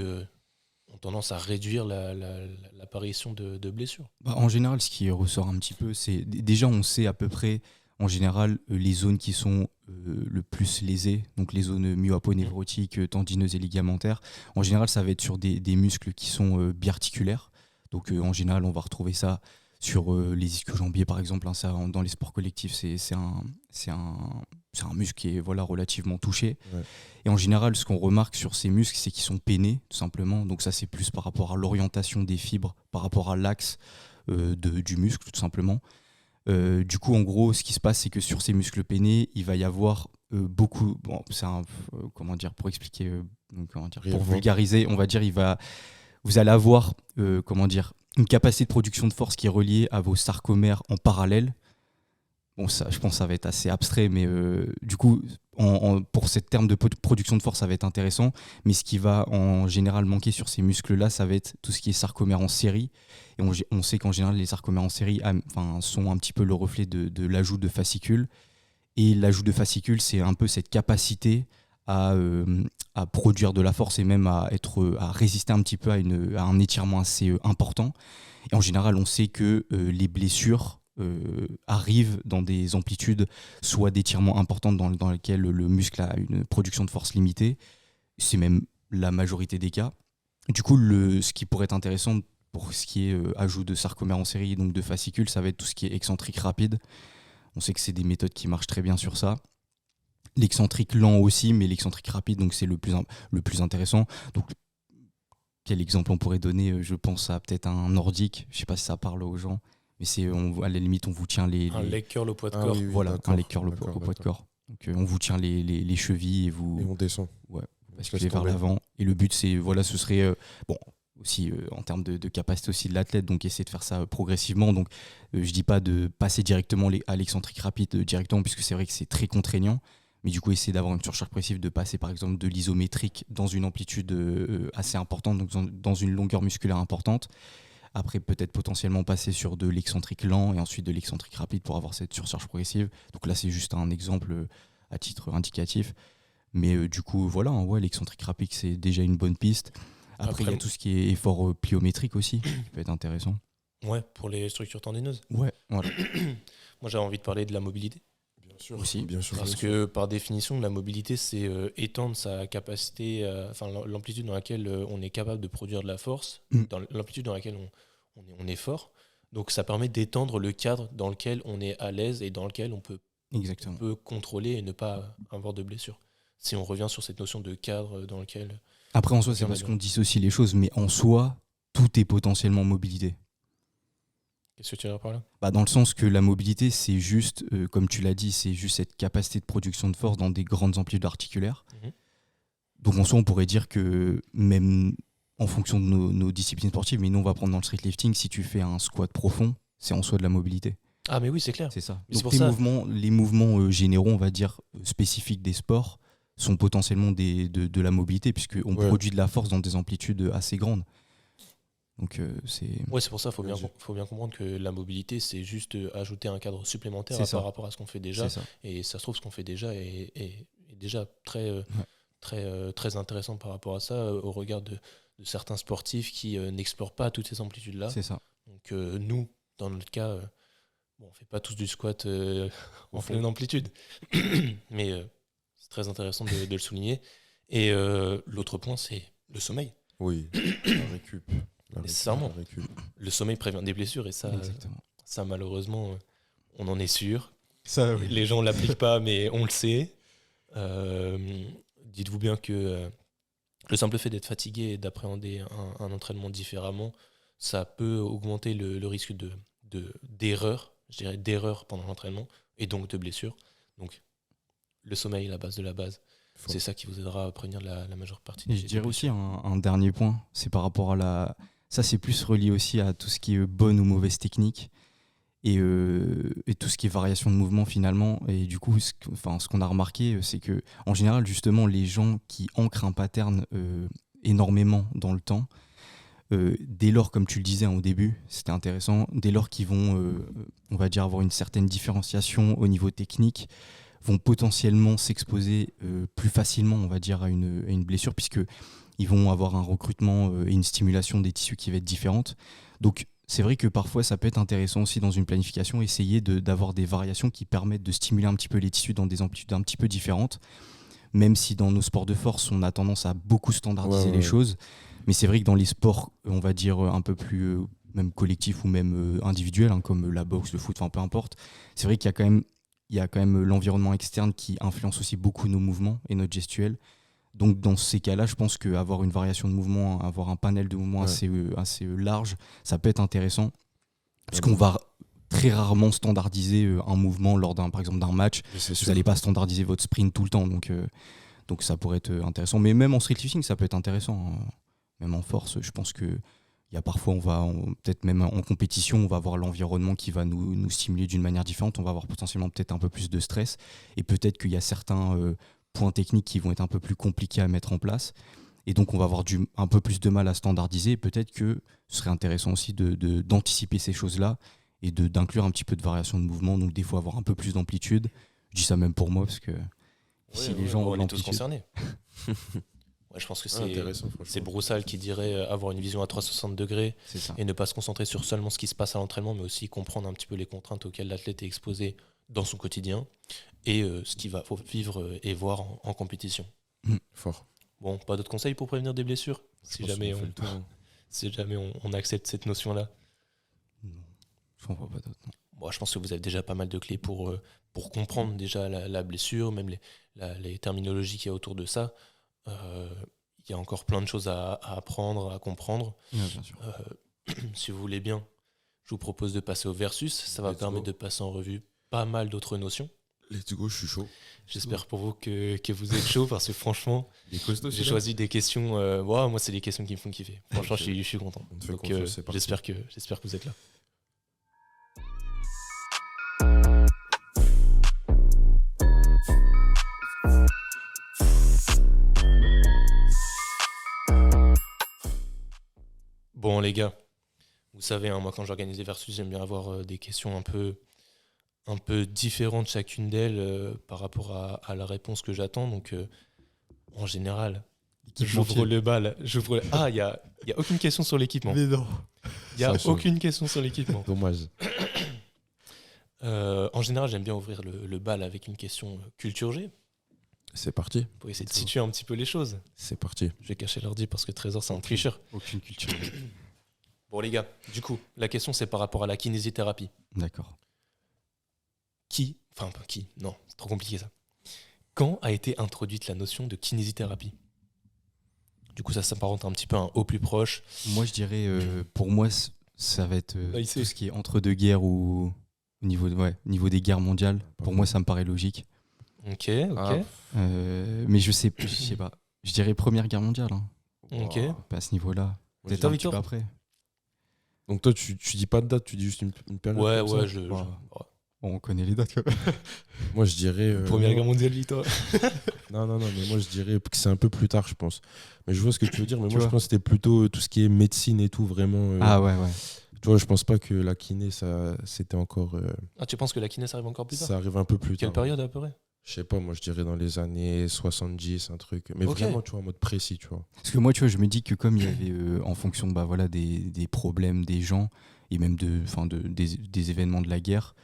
ont tendance à réduire l'apparition de blessures? Bah, en général, ce qui ressort un petit peu, c'est... Déjà, on sait à peu près, en général, les zones qui sont le plus lésées, donc les zones myoaponevrotiques, tendineuses et ligamentaires. En général, ça va être sur des muscles qui sont biarticulaires. Donc, en général, on va retrouver ça sur les ischio-jambiers, par exemple. Hein, ça, dans les sports collectifs, c'est un muscle qui est relativement touché. Ouais. Et en général, ce qu'on remarque sur ces muscles, c'est qu'ils sont peinés, tout simplement. Donc ça, c'est plus par rapport à l'orientation des fibres, par rapport à l'axe du muscle, tout simplement. Du coup, en gros, ce qui se passe, c'est que sur ces muscles peinés, il va y avoir beaucoup... Bon, c'est comment dire, pour expliquer... pour vulgariser, on va dire, vous allez avoir une capacité de production de force qui est reliée à vos sarcomères en parallèle. Bon, ça, je pense que ça va être assez abstrait, mais du coup, pour ce terme de production de force, ça va être intéressant. Mais ce qui va en général manquer sur ces muscles-là, ça va être tout ce qui est sarcomère en série. Et on sait qu'en général, les sarcomères en série sont un petit peu le reflet de l'ajout de fascicules. Et l'ajout de fascicules, c'est un peu cette capacité à produire de la force et même à résister un petit peu à un étirement assez important. Et en général, on sait que les blessures arrivent dans des amplitudes soit d'étirement importantes dans lesquelles le muscle a une production de force limitée. C'est même la majorité des cas. Du coup, ce qui pourrait être intéressant pour ce qui est ajout de sarcomère en série, donc de fascicules, ça va être tout ce qui est excentrique rapide. On sait que c'est des méthodes qui marchent très bien sur ça. L'excentrique lent aussi, mais l'excentrique rapide, donc c'est le plus intéressant. Donc, quel exemple on pourrait donner? Je pense à peut-être un nordique. Je ne sais pas si ça parle aux gens, mais à la limite, on vous tient un leg curl au poids de corps. Oui, voilà, d'accord, un leg curl au poids de corps. Donc, on vous tient les chevilles et on descend. Ouais, basculez vers l'avant. Et le but, c'est, ce serait aussi en termes de capacité aussi de l'athlète, donc essayer de faire ça progressivement. Donc, je dis pas de passer directement à l'excentrique rapide directement, puisque c'est vrai que c'est très contraignant. Mais du coup, essayer d'avoir une surcharge progressive, de passer par exemple de l'isométrique dans une amplitude assez importante, donc dans une longueur musculaire importante. Après, peut-être potentiellement passer sur de l'excentrique lent et ensuite de l'excentrique rapide pour avoir cette surcharge progressive. Donc là, c'est juste un exemple à titre indicatif. Mais du coup, voilà, l'excentrique rapide, c'est déjà une bonne piste. Après, il y a tout ce qui est effort pliométrique aussi, qui peut être intéressant. Ouais, pour les structures tendineuses. Ouais, voilà. Moi, j'avais envie de parler de la mobilité. Aussi, bien sûr. Parce que par définition, la mobilité, c'est étendre sa capacité, l'amplitude dans laquelle on est capable de produire de la force, dans l'amplitude dans laquelle on est fort. Donc ça permet d'étendre le cadre dans lequel on est à l'aise et dans lequel on peut contrôler et ne pas avoir de blessures. Si on revient sur cette notion de cadre dans lequel... Après, en soi, c'est parce qu'on dissocie les choses, mais en soi, tout est potentiellement mobilité. Qu'est-ce que tu veux dire par là ? Dans le sens que la mobilité, c'est juste, comme tu l'as dit, c'est juste cette capacité de production de force dans des grandes amplitudes articulaires. Donc en soi, on pourrait dire que même en fonction de nos disciplines sportives, mais nous on va prendre dans le street lifting, si tu fais un squat profond, c'est en soi de la mobilité. Ah mais oui, c'est clair. C'est ça. Mais donc les mouvements généraux, on va dire, spécifiques des sports, sont potentiellement de la mobilité, puisqu'on produit de la force dans des amplitudes assez grandes. Donc, c'est pour ça, faut bien comprendre que la mobilité, c'est juste ajouter un cadre supplémentaire par rapport à ce qu'on fait déjà. Et ça se trouve, ce qu'on fait déjà est déjà très intéressant par rapport à ça, au regard de certains sportifs qui n'explorent pas toutes ces amplitudes-là. C'est ça. Donc nous, dans notre cas, on ne fait pas tous du squat en pleine amplitude. Mais c'est très intéressant de le souligner. Et l'autre point, c'est le sommeil. Oui, la récup. Nécessairement. Le sommeil prévient des blessures et ça malheureusement, on en est sûr. Ça, oui. Les gens ne l'appliquent pas, mais on le sait. Dites-vous bien que le simple fait d'être fatigué et d'appréhender un entraînement différemment, ça peut augmenter le risque d'erreur, je dirais d'erreur pendant l'entraînement et donc de blessure. Donc le sommeil est la base de la base. C'est ça qui vous aidera à prévenir la majeure partie des blessures. Je dirais aussi un dernier point, c'est par rapport à ça, c'est plus relié aussi à tout ce qui est bonne ou mauvaise technique et tout ce qui est variation de mouvement finalement. Et du coup, ce qu'on a remarqué, c'est que en général, justement, les gens qui ancrent un pattern énormément dans le temps, dès lors, comme tu le disais au début, c'était intéressant, dès lors qu'ils vont, on va dire, avoir une certaine différenciation au niveau technique, vont potentiellement s'exposer plus facilement, on va dire, à une blessure, puisqu'ils vont avoir un recrutement et une stimulation des tissus qui va être différente. Donc, c'est vrai que parfois, ça peut être intéressant aussi dans une planification, essayer d'avoir des variations qui permettent de stimuler un petit peu les tissus dans des amplitudes un petit peu différentes, même si dans nos sports de force, on a tendance à beaucoup standardiser les choses. Mais c'est vrai que dans les sports, on va dire, un peu plus même collectifs ou même individuels, comme la boxe, le foot, peu importe, c'est vrai qu'il y a quand même l'environnement externe qui influence aussi beaucoup nos mouvements et notre gestuelle. Donc dans ces cas-là, je pense qu'avoir une variation de mouvement, avoir un panel de mouvements assez large, ça peut être intéressant. Parce qu'on va très rarement standardiser un mouvement lors par exemple d'un match. Vous n'allez pas standardiser votre sprint tout le temps. Donc ça pourrait être intéressant. Mais même en street lifting, ça peut être intéressant. Même en force, je pense que il y a parfois, peut-être même en compétition, on va avoir l'environnement qui va nous stimuler d'une manière différente. On va avoir potentiellement peut-être un peu plus de stress. Et peut-être qu'il y a certains points techniques qui vont être un peu plus compliqués à mettre en place. Et donc, on va avoir un peu plus de mal à standardiser. Peut-être que ce serait intéressant aussi d'anticiper ces choses-là et d'inclure un petit peu de variation de mouvement. Donc, des fois, avoir un peu plus d'amplitude. Je dis ça même pour moi parce que si les gens ont on est tous l'amplitude. concernés. Ouais, je pense que Intéressant, c'est franchement. Broussal qui dirait avoir une vision à 360 degrés C'est ça. et ne pas se concentrer sur seulement ce qui se passe à l'entraînement, mais aussi comprendre un petit peu les contraintes auxquelles l'athlète est exposé dans son quotidien et ce qu'il va vivre et voir en compétition. Fort. Bon, pas d'autres conseils pour prévenir des blessures Je si pense jamais, qu'on fait on, le tour, hein. si jamais on accepte cette notion-là. Non, je comprends pas d'autre. Non. Bon, je pense que vous avez déjà pas mal de clés pour comprendre déjà la blessure, même les terminologies qu'il y a autour de ça. Il y a encore plein de choses à apprendre, à comprendre. Ouais, bien sûr. Si vous voulez bien, je vous propose de passer au versus. Ça va Let's permettre go. de passer en revue pas mal d'autres notions. Let's go, je suis chaud. J'espère pour vous que vous êtes chaud parce que franchement, Il est costaud, j'ai celui-là. choisi des questions. Moi, c'est des questions qui me font kiffer. Franchement, Ok. je suis content. On te fait Donc, confiance, c'est parti. j'espère que vous êtes là. Bon, les gars, vous savez, hein, moi, quand j'organise des versus, j'aime bien avoir des questions un peu différentes chacune d'elles par rapport à la réponse que j'attends. Donc, en général, j'ouvre le bal. Ah, il y a aucune question sur l'équipement. Mais non. Il y a Ça change. aucune question sur l'équipement. Dommage. En général, j'aime bien ouvrir le bal avec une question culture G C'est parti. pour essayer de situer un petit peu les choses. C'est parti. Je vais cacher l'ordi parce que Trésor, c'est un tricheur. Aucune culture. Bon, les gars, du coup, la question, c'est par rapport à la kinésithérapie. D'accord. Non, c'est trop compliqué ça. Quand a été introduite la notion de kinésithérapie? Du coup, ça s'apparente un petit peu à un au plus proche. Moi, je dirais, pour moi, ça va être Là, il sait. tout ce qui est entre deux guerres ou au niveau des guerres mondiales. Pour moi, ça me paraît logique. Ok. Ah, Mais je sais pas. Je dirais Première Guerre mondiale. Hein. Ok. wow. Pas à ce niveau-là. Moi, Peut-être toi, un petit Victor peu après. Donc toi, tu dis pas de date, tu dis juste une période. Ouais, comme ça. ouais, Bon, on connaît les dates. Moi, je dirais. Première Guerre mondiale, Victor. Non, mais moi, je dirais que c'est un peu plus tard, je pense. Mais je vois ce que tu veux dire. Mais Tu moi, je vois. pense que c'était plutôt tout ce qui est médecine et tout, vraiment. Ah ouais. Tu vois, je pense pas que la kiné, ça, c'était encore. Ah, tu penses que la kiné, ça arrive encore plus tard? Ça arrive un peu plus Quelle tard. période à peu près? Je sais pas, moi, je dirais dans les années 70, un truc. Mais Ok. vraiment, tu vois, en mode précis, tu vois. Parce que moi, tu vois, je me dis que comme il y avait, en fonction des problèmes des gens et même des événements de la guerre,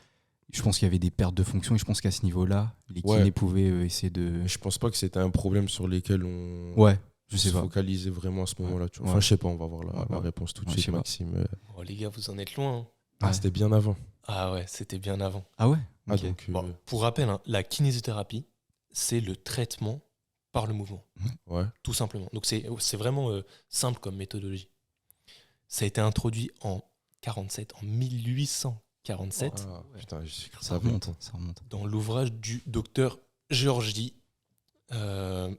je pense qu'il y avait des pertes de fonction et je pense qu'à ce niveau-là, les Ouais. kinés pouvaient essayer de... Mais je pense pas que c'était un problème sur lesquels on. Ouais, je sais se pas. focalisait vraiment à ce moment-là. Tu vois. Ouais. Enfin, je sais pas, on va voir la Ouais. réponse tout de Ouais, suite, je sais pas. Maxime. Oh, les gars, vous en êtes loin. Hein. Ah, Ouais. c'était bien avant. Ah ouais, c'était bien avant. Ah ouais. Ah, Ok. donc, Bon, pour rappel, hein, la kinésithérapie, c'est le traitement par le mouvement, ouais. tout simplement. Donc c'est vraiment simple comme méthodologie. Ça a été introduit en 1847, Ah, putain, j'ai écrit Ça ça remonte, vite. ça remonte. dans l'ouvrage du docteur Georgi. Il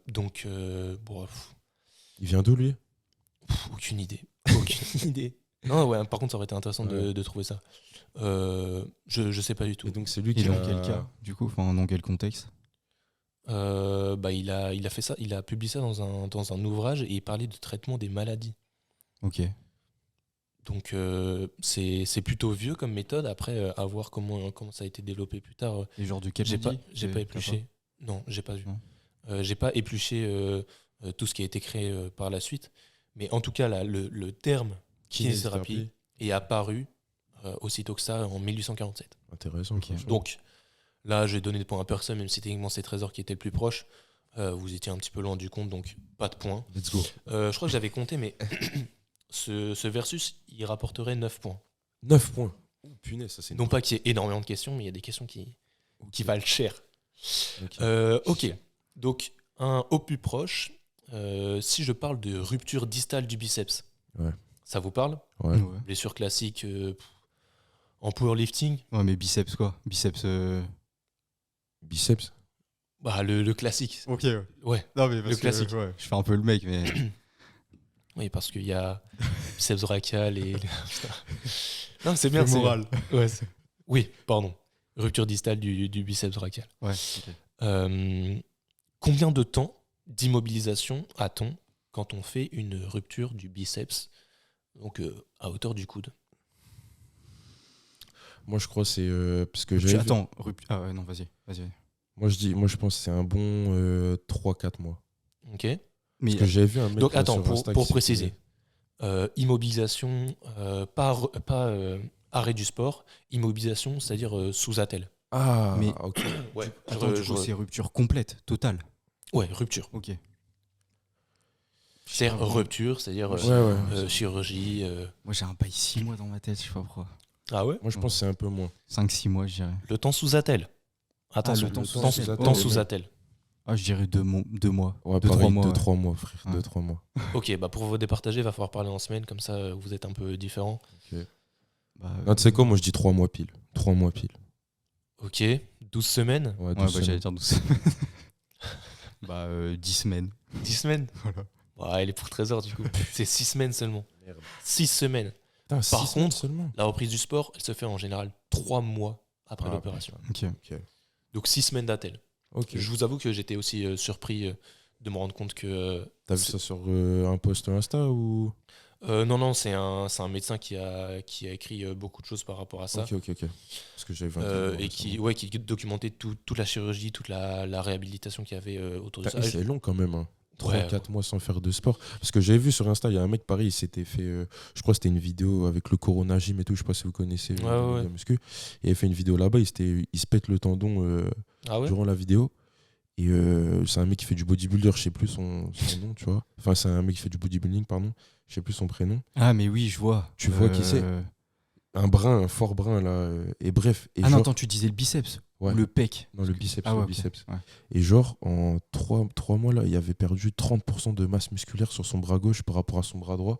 vient d'où, lui? Aucune idée. Aucune idée. Non, ouais, par contre, ça aurait été intéressant Ouais. de trouver ça. Je sais pas du tout. Et donc, c'est lui Et qui dans a. quel cas, du coup, enfin, dans quel contexte? Il a fait ça, il a publié ça dans un ouvrage et il parlait de traitement des maladies. Ok. Donc c'est plutôt vieux comme méthode. Après, à voir comment ça a été développé plus tard. Et genre de quel J'ai pas maladie? j'ai pas épluché. Non, j'ai pas vu. Non. J'ai pas épluché tout ce qui a été créé par la suite. Mais en tout cas, là, le terme kinésithérapie est apparu aussitôt que ça en 1847. Intéressant. Ok. franchement. Donc là, j'ai donné des points à personne, même si techniquement c'est Trésor qui était le plus proche. Vous étiez un petit peu loin du compte, donc pas de points. Let's go. Je crois que j'avais compté, mais ce versus, il rapporterait 9 points. 9 points. Oh, punaise, ça c'est Non pas qu'il y ait énormément de questions, mais il y a des questions qui valent cher. Ok. Ok, donc un au plus proche, si je parle de rupture distale du biceps, Ouais. ça vous parle? Ouais. Ouais. Blessure classique en powerlifting, Ouais, mais biceps quoi? Biceps. Biceps. bah, le classique. Ok. Ouais, Non, mais Le classique. je fais un peu le mec, mais. oui, parce qu'il y a biceps brachial et. Putain. Non, c'est bien. c'est moral. bien. Ouais, oui, pardon. Rupture distale du biceps brachial. Ouais. Ok. Combien de temps d'immobilisation a-t-on quand on fait une rupture du biceps, donc à hauteur du coude? Moi, je crois que c'est. Parce que j'avais vu- Attends. Ah ouais, non, vas-y. Moi, je pense que c'est un bon 3-4 mois. Ok. Mais Parce que j'avais vu un mec Donc là, attends, sur Insta pour qui préciser, immobilisation, pas arrêt du sport, immobilisation, c'est-à-dire sous attelle. Ah, Mais- ok. Ouais, attends, du coup, c'est rupture complète, totale. ouais, rupture. Ok. C'est-à-dire rupture, c'est-à-dire Ouais, ouais. chirurgie. Moi, j'ai un bail 6 mois dans ma tête, je sais pas pourquoi. Ah ouais. Moi, je pense que c'est un peu moins. 5-6 mois, je dirais. Le temps sous attelle. Attention, le temps sous attelle. temps Oh. sous attelle. Ah, je dirais 2 mois. Ouais, 2-3 pareil, mois. 2-3 mois, frère. Ouais. 2-3 mois. Ok, bah pour vous départager, il va falloir parler en semaine, comme ça vous êtes un peu différents. Bah, Non, tu sais quoi, moi, je dis 3 mois pile. 3 mois pile. Ok, 12 semaines, Ouais, ouais, 12 bah, j'allais semaines. dire 12 semaines. 10 semaines. 10 semaines. Voilà. Ouais, elle est pour Trésor du coup. C'est 6 semaines seulement. Merde. 6 semaines. Putain, Par 6 semaines contre, seulement. La reprise du sport, elle se fait en général 3 mois après Ah, l'opération. Ok. Ok. Donc 6 semaines d'attelle. Ok. Je vous avoue que j'étais aussi surpris de me rendre compte que... T'as vu ça sur un post Insta ou. non, c'est un médecin qui a écrit beaucoup de choses par rapport à ça. Ok. Parce que j'avais vu un Et qui documentait toute la chirurgie, toute la réhabilitation qu'il y avait autour de ça. C'est long quand même. 3-4 Ouais. mois sans faire de sport. Parce que j'avais vu sur Insta, il y a un mec pareil, il s'était fait. Je crois que c'était une vidéo avec le Corona Gym et tout. Je sais pas si vous connaissez. Ouais. Muscu. Il avait fait une vidéo là-bas, il se pète le tendon Ah ouais. durant la vidéo. Et c'est un mec qui fait du bodybuilder, je sais plus son nom, tu vois. Enfin, c'est un mec qui fait du bodybuilding, pardon. Je sais plus son prénom. Ah, mais oui, je vois. Tu vois qui c'est un fort brun là. Et bref. Et Ah non, attends, tu disais le biceps Ouais. ou le pec? Non, le biceps. Ah ouais, le ok. biceps. Ouais. Et genre, en 3 mois, là, il avait perdu 30% de masse musculaire sur son bras gauche par rapport à son bras droit.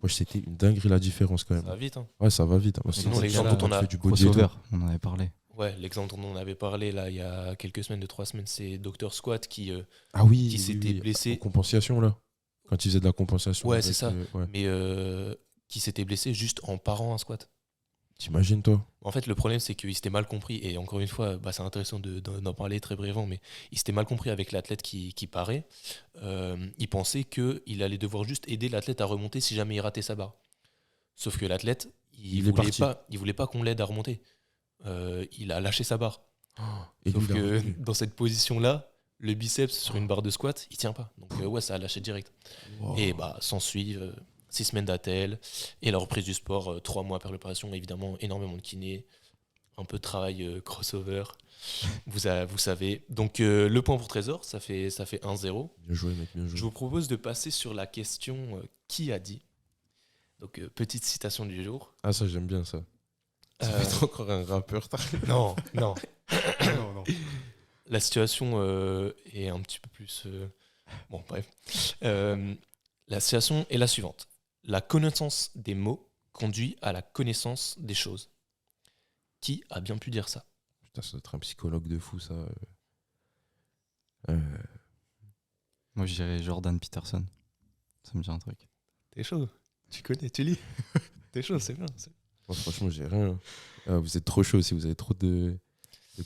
Moi, c'était une dinguerie la différence quand Ça même. va vite. Hein. Ouais, ça va vite. Moi, Sinon, c'est l'exemple ça, dont on a- fait du body et tout. Crossover, on en avait parlé. Ouais, l'exemple dont on avait parlé là il y a quelques semaines, 3 semaines, c'est Dr Squat qui Ah oui, qui s'était blessé. En compensation, là. Quand il faisait de la compensation. Ouais, avec, c'est ça. ouais. mais qui s'était blessé juste en parant un squat. T'imagines, toi? En fait, le problème, c'est qu'il s'était mal compris. Et encore une fois, c'est intéressant d'en parler très brièvement, mais il s'était mal compris avec l'athlète qui parait. Il pensait qu'il allait devoir juste aider l'athlète à remonter si jamais il ratait sa barre. Sauf que l'athlète, Il est parti. il voulait pas qu'on l'aide à remonter. Il a lâché sa barre. Et Sauf lui, il a que retenu. dans cette position-là, le biceps sur une barre de squat, il tient pas. Donc ouais, ça a lâché direct. Wow. Et s'ensuit 6 semaines d'attelle et la reprise du sport 3 mois après l'opération, évidemment énormément de kiné, un peu de travail crossover, vous savez. Donc le point pour Trésor, ça fait 1-0. Bien joué, mec, bien joué. Je vous propose de passer sur la question qui a dit. Donc petite citation du jour. Ah, ça, j'aime bien ça. Ça Euh, va être encore un rappeur. non. non. La situation est un petit peu plus... Bon, bref. La situation est la suivante. La connaissance des mots conduit à la connaissance des choses. Qui a bien pu dire ça? Putain, ça doit être un psychologue de fou, ça. Moi, je dirais Jordan Peterson. Ça me dit un truc. T'es chaud. Tu connais, tu lis. T'es chaud, c'est bien. Moi, franchement, j'ai rien. Ah, vous êtes trop chaud aussi, vous avez trop de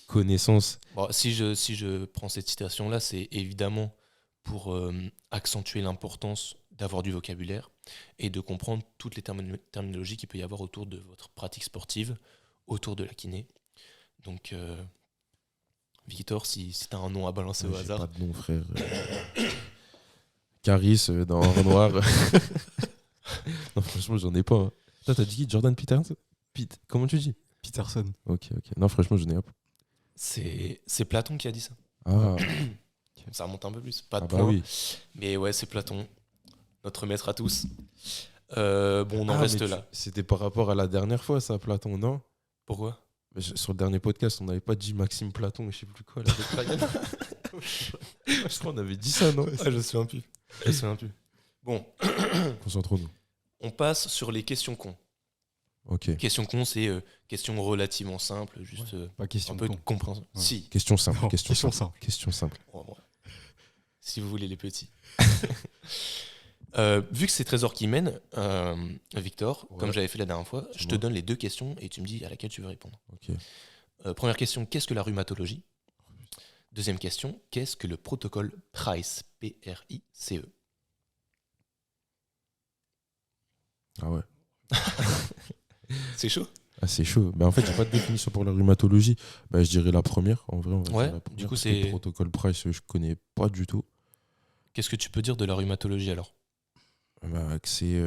connaissances. Bon, si je prends cette citation-là, c'est évidemment pour accentuer l'importance d'avoir du vocabulaire et de comprendre toutes les terminologies qu'il peut y avoir autour de votre pratique sportive, autour de la kiné. Donc, Victor, si tu as un nom à balancer au J'ai hasard. pas de nom, frère. Caris dans Renoir. Non, franchement, j'en ai pas. Hein. Toi, t'as dit qui? Jordan Peterson? Comment tu dis? Peterson. Ok. Non, franchement, j'en ai pas. C'est Platon qui a dit ça. Ah, Ça remonte un peu plus. Pas de bah point. oui. Mais ouais, c'est Platon. Notre maître à tous. On en reste mais là. C'était par rapport à la dernière fois, ça, Platon, non? Pourquoi? Mais sur le dernier podcast, on n'avait pas dit Maxime Platon, je sais plus quoi, là, avec Ryan. Je crois qu'on avait dit ça, non? Je me souviens plus. Je me souviens plus. Bon, Concentrons-nous. on passe sur les questions cons. Ok. Questions cons, c'est questions relativement simples, juste Pas question un de peu de con. compréhension. Ouais. Si, Question simple. Non, question question simple. Question simple. oh, ouais. Si vous voulez les petits. Vu que c'est Trésor qui mène, Victor, Ouais. comme j'avais fait la dernière fois, C'est je te moi. donne les 2 questions et tu me dis à laquelle tu veux répondre. Ok. Première question, qu'est-ce que la rhumatologie? Deuxième question, qu'est-ce que le protocole PRICE? P-R-I-C-E. Ah ouais. C'est chaud? Ah, c'est chaud. Bah, en fait, j'ai pas de définition pour la rhumatologie. Bah, je dirais la première. En vrai, on va Ouais, dire la première, du coup, parce que le c'est. protocole Price, je connais pas du tout. Qu'est-ce que tu peux dire de la rhumatologie alors? Bah, que c'est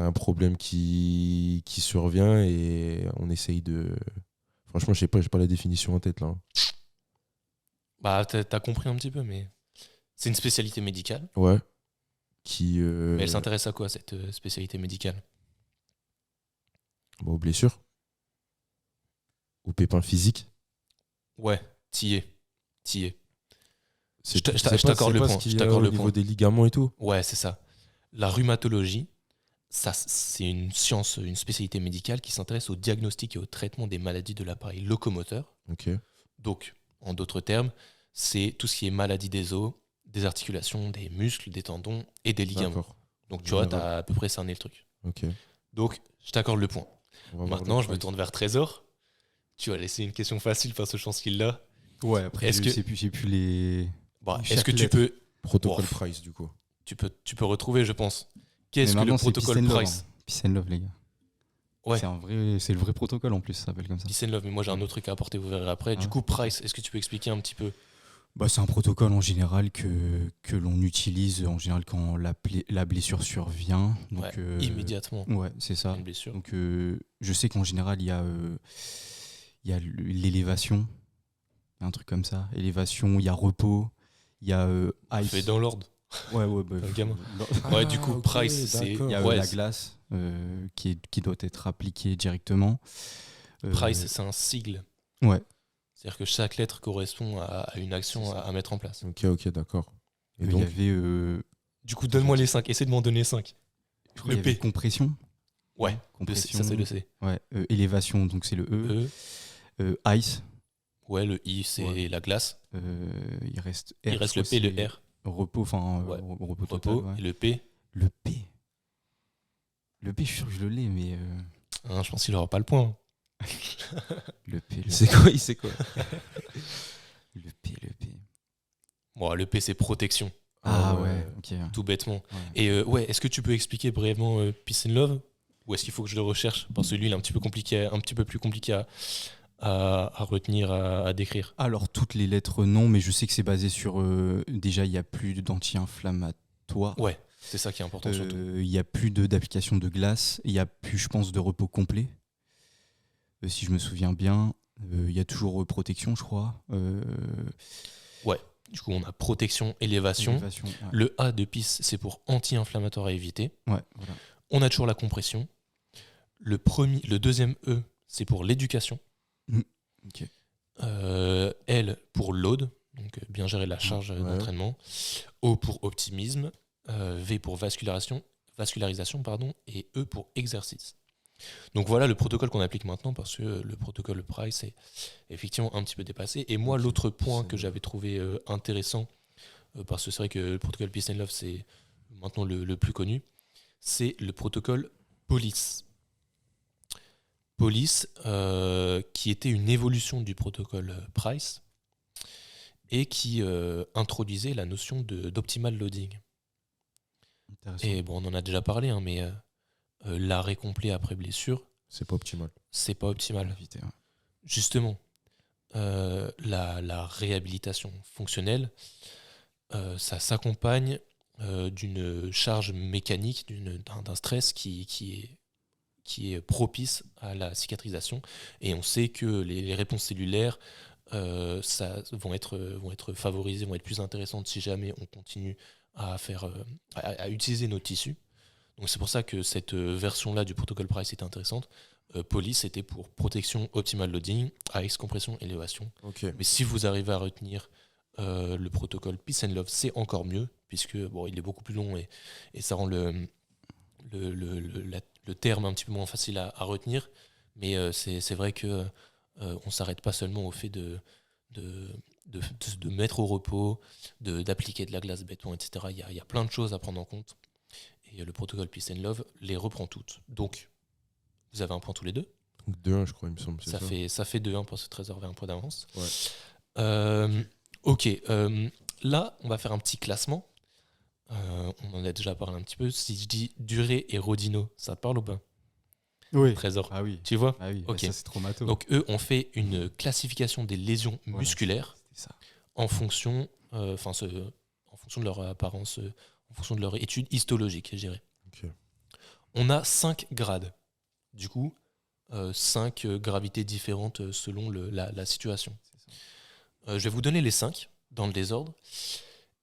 un problème qui survient et on essaye de. Franchement, je sais pas, j'ai pas la définition en tête là. Bah, t'as compris un petit peu, mais c'est une spécialité médicale. Ouais. Qui. Mais elle s'intéresse à quoi, cette spécialité médicale? Aux blessures, aux pépins physiques. Ouais, t'y es. T'y es. C'est Je t'accorde c'est le pas point. ce qu'il Je y a t'accorde au le niveau point. des ligaments et tout. Ouais, c'est ça. La rhumatologie, ça, c'est une science, une spécialité médicale qui s'intéresse au diagnostic et au traitement des maladies de l'appareil locomoteur. Ok. Donc, en d'autres termes, c'est tout ce qui est maladie des os, des articulations, des muscles, des tendons et des ligaments. D'accord. Donc, tu vois, tu Général. as à peu près cerné le truc. Ok. Donc, je t'accorde le point. On va voir Maintenant, le je me price. tourne vers Trésor. Tu vas laisser une question facile parce que je pense qu'il l'a. Ouais, après, Est-ce je que, sais plus, j'ai plus les. bon, est-ce chaque que tu lettre. peux, Protocole Bon, Price, du coup. tu peux retrouver, je pense. Mais Qu'est-ce que le maintenant, c'est Peace protocole and Love. Price? Peace and Love, les gars. Ouais, C'est le vrai protocole en plus, ça s'appelle comme ça. Peace and Love, mais moi j'ai un autre truc à apporter, vous verrez après. Ah Du ouais, coup, Price, est-ce que tu peux expliquer un petit peu? Bah, c'est un protocole en général que l'on utilise en général quand la blessure survient. Donc, Ouais, immédiatement, ouais, c'est ça. une blessure. Donc, je sais qu'en général, il y a l'élévation, un truc comme ça. Élévation, il y a repos, il y a Fais ice. dans l'ordre. Ouais, ouais, bah, Un gamin. il Ouais, du coup, ok, Price, c'est. d'accord. y a Ouais, la glace qui doit être appliquée directement. Price, c'est un sigle. Ouais. C'est-à-dire que chaque lettre correspond à une action C'est ça. à mettre en place. Ok, d'accord. Et Il y donc, avait, Du coup, donne-moi les 5. Essaie de m'en donner 5. je crois qu'il y avait compression. Ouais, le C, ça c'est le C. Ouais, élévation, donc c'est le E. Ice, Ouais, le I, c'est Ouais. la glace. il reste R. Il reste le P, le R. Repos, enfin, Ouais. repos total. Repos. Ouais. Et le P, Le P. Le P, je suis sûr que je le l'ai, mais. je pense qu'il n'aura pas le point. Le P, il sait quoi, il sait quoi. le P, le P. Bon, le P, c'est protection, Ah ouais. ouais, ok. tout bêtement. Ouais. Et ouais, est-ce que tu peux expliquer brièvement Peace and Love? Ou est-ce qu'il faut que je le recherche? Parce que lui, il est un petit peu compliqué, un petit peu plus compliqué à retenir, à décrire. Alors, toutes les lettres, non, mais je sais que c'est basé sur. Déjà, il n'y a plus d'anti-inflammatoire. Ouais, c'est ça qui est important surtout. Il n'y a plus d'application de glace. Il n'y a plus, je pense, de repos complet. Si je me souviens bien. Il y a toujours protection, je crois. Ouais, du coup, on a protection, élévation. Élévation, ouais. Le A de Peace, c'est pour anti-inflammatoire à éviter. Ouais, voilà. On a toujours la compression. Le deuxième E, c'est pour l'éducation. Ok. L pour load, donc bien gérer la charge Ouais. d'entraînement. O pour optimisme. V pour vascularisation, pardon, et E pour exercice. Donc voilà le protocole qu'on applique maintenant parce que le protocole Price est effectivement un petit peu dépassé. Et moi, Ok, l'autre point c'est- que j'avais trouvé intéressant, parce que c'est vrai que le protocole Peace and Love, c'est maintenant le plus connu, c'est le protocole Police. Police, qui était une évolution du protocole Price et qui introduisait la notion d'optimal loading. Intéressant. Et bon, on en a déjà parlé, hein, mais l'arrêt complet après blessure, C'est pas optimal. c'est pas optimal. Éviter, ouais. Justement, la réhabilitation fonctionnelle, ça s'accompagne d'une charge mécanique, d'un stress qui est propice à la cicatrisation. Et on sait que les réponses cellulaires vont être favorisées, vont être plus intéressantes si jamais on continue à utiliser nos tissus. Donc c'est pour ça que cette version-là du protocole Price est intéressante. Police, c'était pour protection optimal loading, ice, compression, élévation. Ok. Mais si vous arrivez à retenir le protocole Peace and Love, c'est encore mieux, puisque bon, il est beaucoup plus long et ça rend le terme un petit peu moins facile à retenir. Mais c'est vrai que on s'arrête pas seulement au fait de mettre au repos, d'appliquer de la glace béton, etc. Il y a plein de choses à prendre en compte. Et le protocole Peace and Love les reprend toutes. Donc, vous avez un point tous les deux. Donc 2-1, je crois, il me semble. c'est Ça fait 2-1 pour ce Trésor vers un point d'avance. Ouais. Ok. Là, on va faire un petit classement. On en a déjà parlé un petit peu. Si je dis Duré et Rodino, ça te parle ou pas? Oui. Trésor. Ah oui. Tu vois? Ah oui, Ok. ça c'est traumato. Donc eux ont fait une classification des lésions Voilà, musculaires c'est ça. en fonction, en fonction de leur apparence, en fonction de leur étude histologique, je dirais. Ok. On a 5 grades. Du coup, 5 gravités différentes selon la situation. C'est ça. Je vais vous donner les 5 dans le désordre.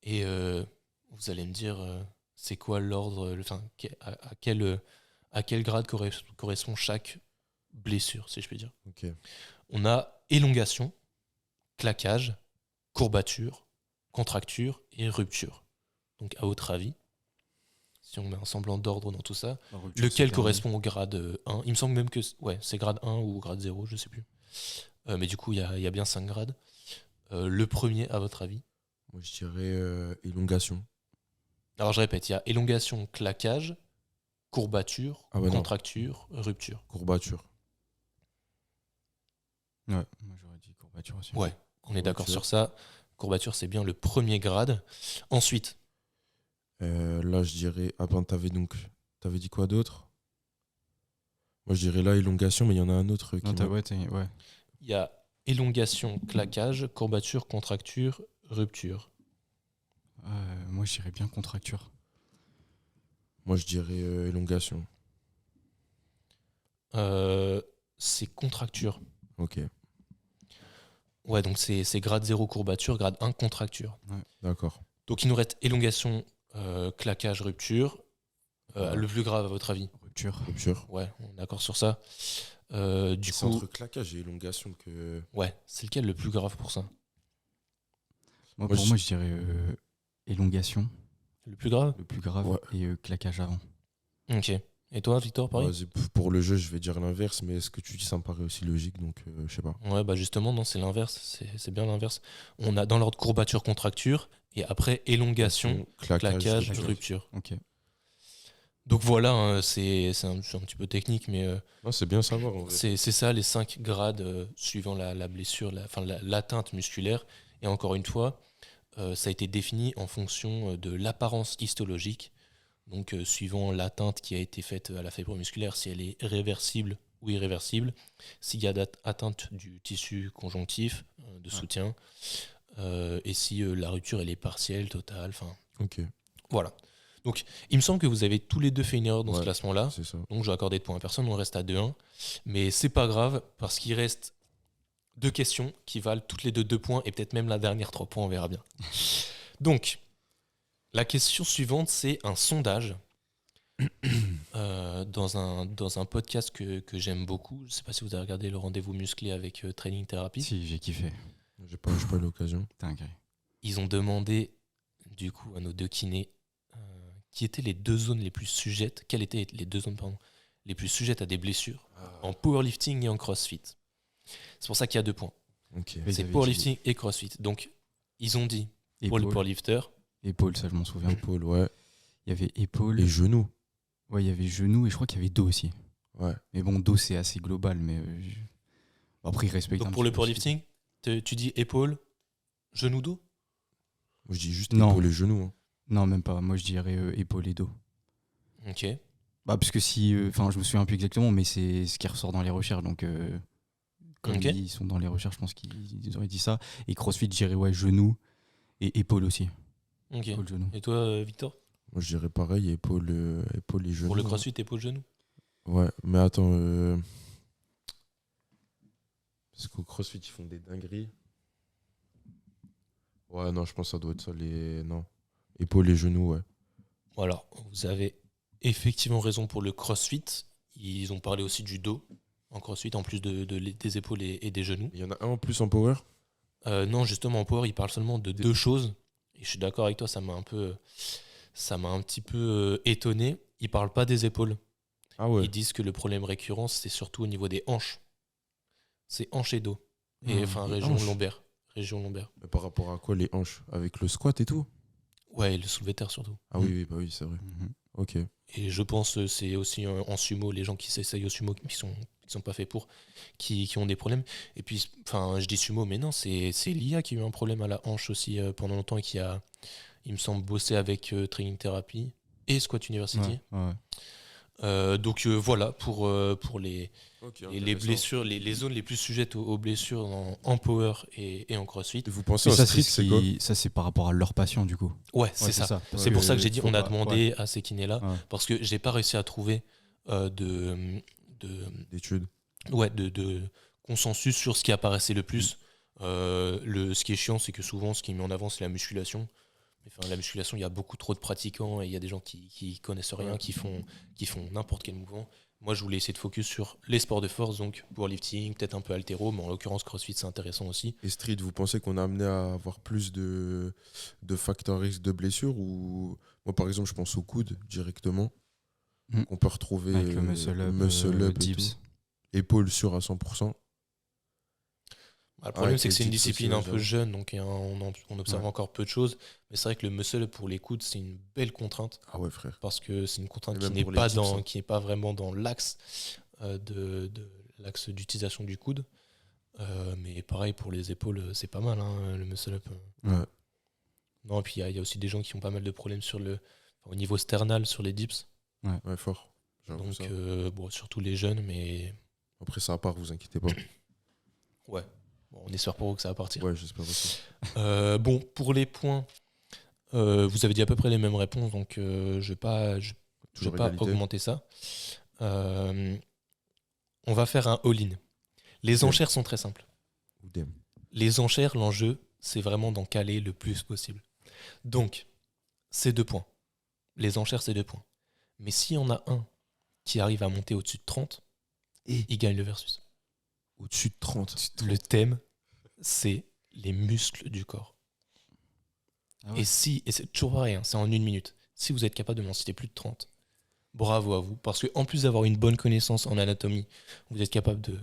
Et vous allez me dire, c'est quoi l'ordre, à quel grade correspond chaque blessure, si je puis dire. Ok. On a élongation, claquage, courbature, contracture et rupture. Donc, à votre avis, si on met un semblant d'ordre dans tout ça, La rupture, lequel c'est correspond au grade 1 ? Il me semble même que c'est grade 1 ou grade 0, je sais plus. Mais du coup, il y a bien 5 grades. Le premier, à votre avis ? Moi, je dirais élongation. Alors, je répète, il y a élongation, claquage, courbature, Ah ouais, non. contracture, rupture. Courbature. Ouais, moi j'aurais dit courbature aussi. Ouais, on est d'accord Courbature. sur ça. Courbature, c'est bien le premier grade. Ensuite, Là, je dirais. Ah ben, t'avais dit quoi d'autre? Moi, je dirais là, élongation, mais il y en a un autre qui Non, m'a- ouais. il y a élongation, claquage, courbature, contracture, rupture. Moi je dirais bien contracture. Moi, je dirais élongation. C'est contracture. Ok, Ouais, donc c'est grade 0 courbature, grade 1 contracture. d'accord. Donc il nous reste élongation, claquage, rupture. Ouais. Le plus grave, à votre avis? Rupture. Rupture. Ouais, on est d'accord sur ça. Du C'est coup, entre claquage et élongation que. ouais, c'est lequel le plus grave pour ça? Moi, Moi, pour moi je dirais élongation, Le plus grave? le plus grave, Ouais. et claquage avant. Ok. Et toi, Victor, pareil? Vas-y, pour le jeu, je vais dire l'inverse, mais ce que tu dis, ça me paraît aussi logique, donc je sais pas. Ouais, bah justement, non, c'est l'inverse. C'est bien l'inverse. On a dans l'ordre courbature, contracture, et après élongation, claquage, rupture. rupture. Ok. Donc voilà, hein, c'est un petit peu technique, mais Non, c'est bien à savoir en vrai. c'est ça les 5 grades suivant la blessure, l'atteinte musculaire. Et encore une fois, ça a été défini en fonction de l'apparence histologique. Donc suivant l'atteinte qui a été faite à la fibre musculaire, si elle est réversible ou irréversible, s'il y a atteinte du tissu conjonctif, de soutien, et si la rupture elle est partielle, totale, enfin Ok, voilà. Donc il me semble que vous avez tous les deux fait une erreur dans ce Ouais. classement-là. c'est ça. Donc je vais accorder de points à personne, on reste à 2-1. Mais c'est pas grave, parce qu'il reste 2 questions qui valent toutes les 2 points, et peut-être même la dernière 3 points, on verra bien. Donc, la question suivante, c'est un sondage dans un podcast que j'aime beaucoup. Je ne sais pas si vous avez regardé le rendez-vous musclé avec Training Therapy. Si, j'ai kiffé. J'ai pas eu l'occasion. Dingue. Ils ont demandé, du coup, à nos 2 kinés, qui étaient les 2 zones les plus sujettes, quelles étaient les 2 zones, pardon, les plus sujettes à des blessures en powerlifting et en crossfit. C'est pour ça qu'il y a 2 points. Ok. Ils C'est avaient powerlifting et crossfit. Donc, ils ont dit, pour les Épaule, powerlifters, épaule, ça je m'en souviens. Épaule, ouais. Il y avait épaule, Et genoux. ouais, il y avait genou, et je crois qu'il y avait dos aussi. Ouais. Mais bon, dos c'est assez global, mais après ils respectent donc un pour petit le peu aussi. powerlifting, tu dis épaule, genou, dos? Moi, je dis juste Non. épaule et genoux. Hein. Non, même pas. Moi je dirais épaule et dos. Ok. Bah, parce que si. Enfin, je me souviens plus exactement, mais c'est ce qui ressort dans les recherches. Donc, comme Ok. ils sont dans les recherches, je pense qu'ils auraient dit ça. Et crossfit, je dirais ouais, genou et épaule aussi. Ok. Épaule, genou. Et toi, Victor? Moi, je dirais pareil, épaule et genoux. Pour le hein. crossfit, épaule, genou? Ouais, mais attends. Parce qu'au CrossFit, ils font des dingueries. Ouais, non, je pense que ça doit être ça. Non. Épaule et genoux, ouais. Voilà, vous avez effectivement raison pour le crossfit. Ils ont parlé aussi du dos en crossfit, en plus des épaules et des genoux. Il y en a un en plus en power? Non, justement, en power, ils parlent seulement de 2 choses. Et je suis d'accord avec toi, ça m'a un petit peu étonné. Ils parlent pas des épaules. Ah ouais. Ils disent que le problème récurrent, c'est surtout au niveau des hanches. C'est hanches et dos. Et enfin, les région hanches. lombaire. Région lombaire. Mais par rapport à quoi les hanches? Avec le squat et tout? Ouais, et le soulevé de terre surtout. Ah oui, bah oui, c'est vrai. Mhm. Ok. Et je pense que c'est aussi en sumo, les gens qui s'essayent au sumo, qui sont pas faits pour, qui ont des problèmes. Et puis, enfin, je dis sumo, mais non, c'est l'IA qui a eu un problème à la hanche aussi pendant longtemps et qui a, il me semble, bossé avec Training Therapy et Squat University. Ouais. Voilà pour les blessures, les zones les plus sujettes aux blessures en power et en crossfit. Et vous pensez Mais en ça, street, c'est c'est quoi? ça, c'est par rapport à leurs patients, du coup. Ouais, c'est Ouais, ça. Parce C'est pour ça que j'ai dit, faut on a pas- demandé à ces kinés-là, Ouais. parce que j'ai pas réussi à trouver de D'études. de consensus sur ce qui apparaissait le plus. Ce qui est chiant, c'est que souvent, ce qui est mis en avant, c'est la musculation. Enfin, la musculation, il y a beaucoup trop de pratiquants et il y a des gens qui connaissent rien, Ouais. qui font n'importe quel mouvement. Moi, je voulais essayer de focus sur les sports de force, donc powerlifting, peut-être un peu haltéro, mais en l'occurrence, CrossFit, c'est intéressant aussi. Et street, vous pensez qu'on a amené à avoir plus de facteurs risques de blessures ou moi par exemple je pense au coude directement qu'on peut retrouver Avec le muscle up, muscle up et dips. tout. Épaule sûre à 100%. Le problème, avec c'est que les c'est une dips discipline aussi, un peu j'avoue. jeune, donc on observe Ouais. encore peu de choses. Mais c'est vrai que le muscle pour les coudes, c'est une belle contrainte, Ah ouais frère. parce que c'est une contrainte Et qui même n'est pour les pas, dips, hein. qui n'est pas vraiment dans l'axe de l'axe d'utilisation du coude. Mais pareil, pour les épaules, c'est pas mal, hein, le muscle up. Ouais. Non, et puis il y a aussi des gens qui ont pas mal de problèmes au niveau sternal sur les dips. Ouais, fort. J'avoue Donc, ça. surtout les jeunes, mais Après ça part, vous inquiétez pas. ouais. Bon, on espère pour eux que ça va partir. Ouais, j'espère aussi. Pour les points, vous avez dit à peu près les mêmes réponses, donc je vais pas Toujours pas égalité. augmenter ça. On va faire un all-in. Les Ok. enchères sont très simples. Ou dem. Les enchères, l'enjeu, c'est vraiment d'en caler le plus possible. Donc, c'est 2 points. Les enchères, c'est 2 points. Mais s'il y en a un qui arrive à monter au-dessus de 30, il gagne le versus. Au-dessus de 30. Le thème, c'est les muscles du corps. Ah ouais. Et c'est toujours pareil, hein, c'est en 1 minute. Si vous êtes capable de m'en citer plus de 30, bravo à vous. Parce qu'en plus d'avoir une bonne connaissance en anatomie, vous êtes capable de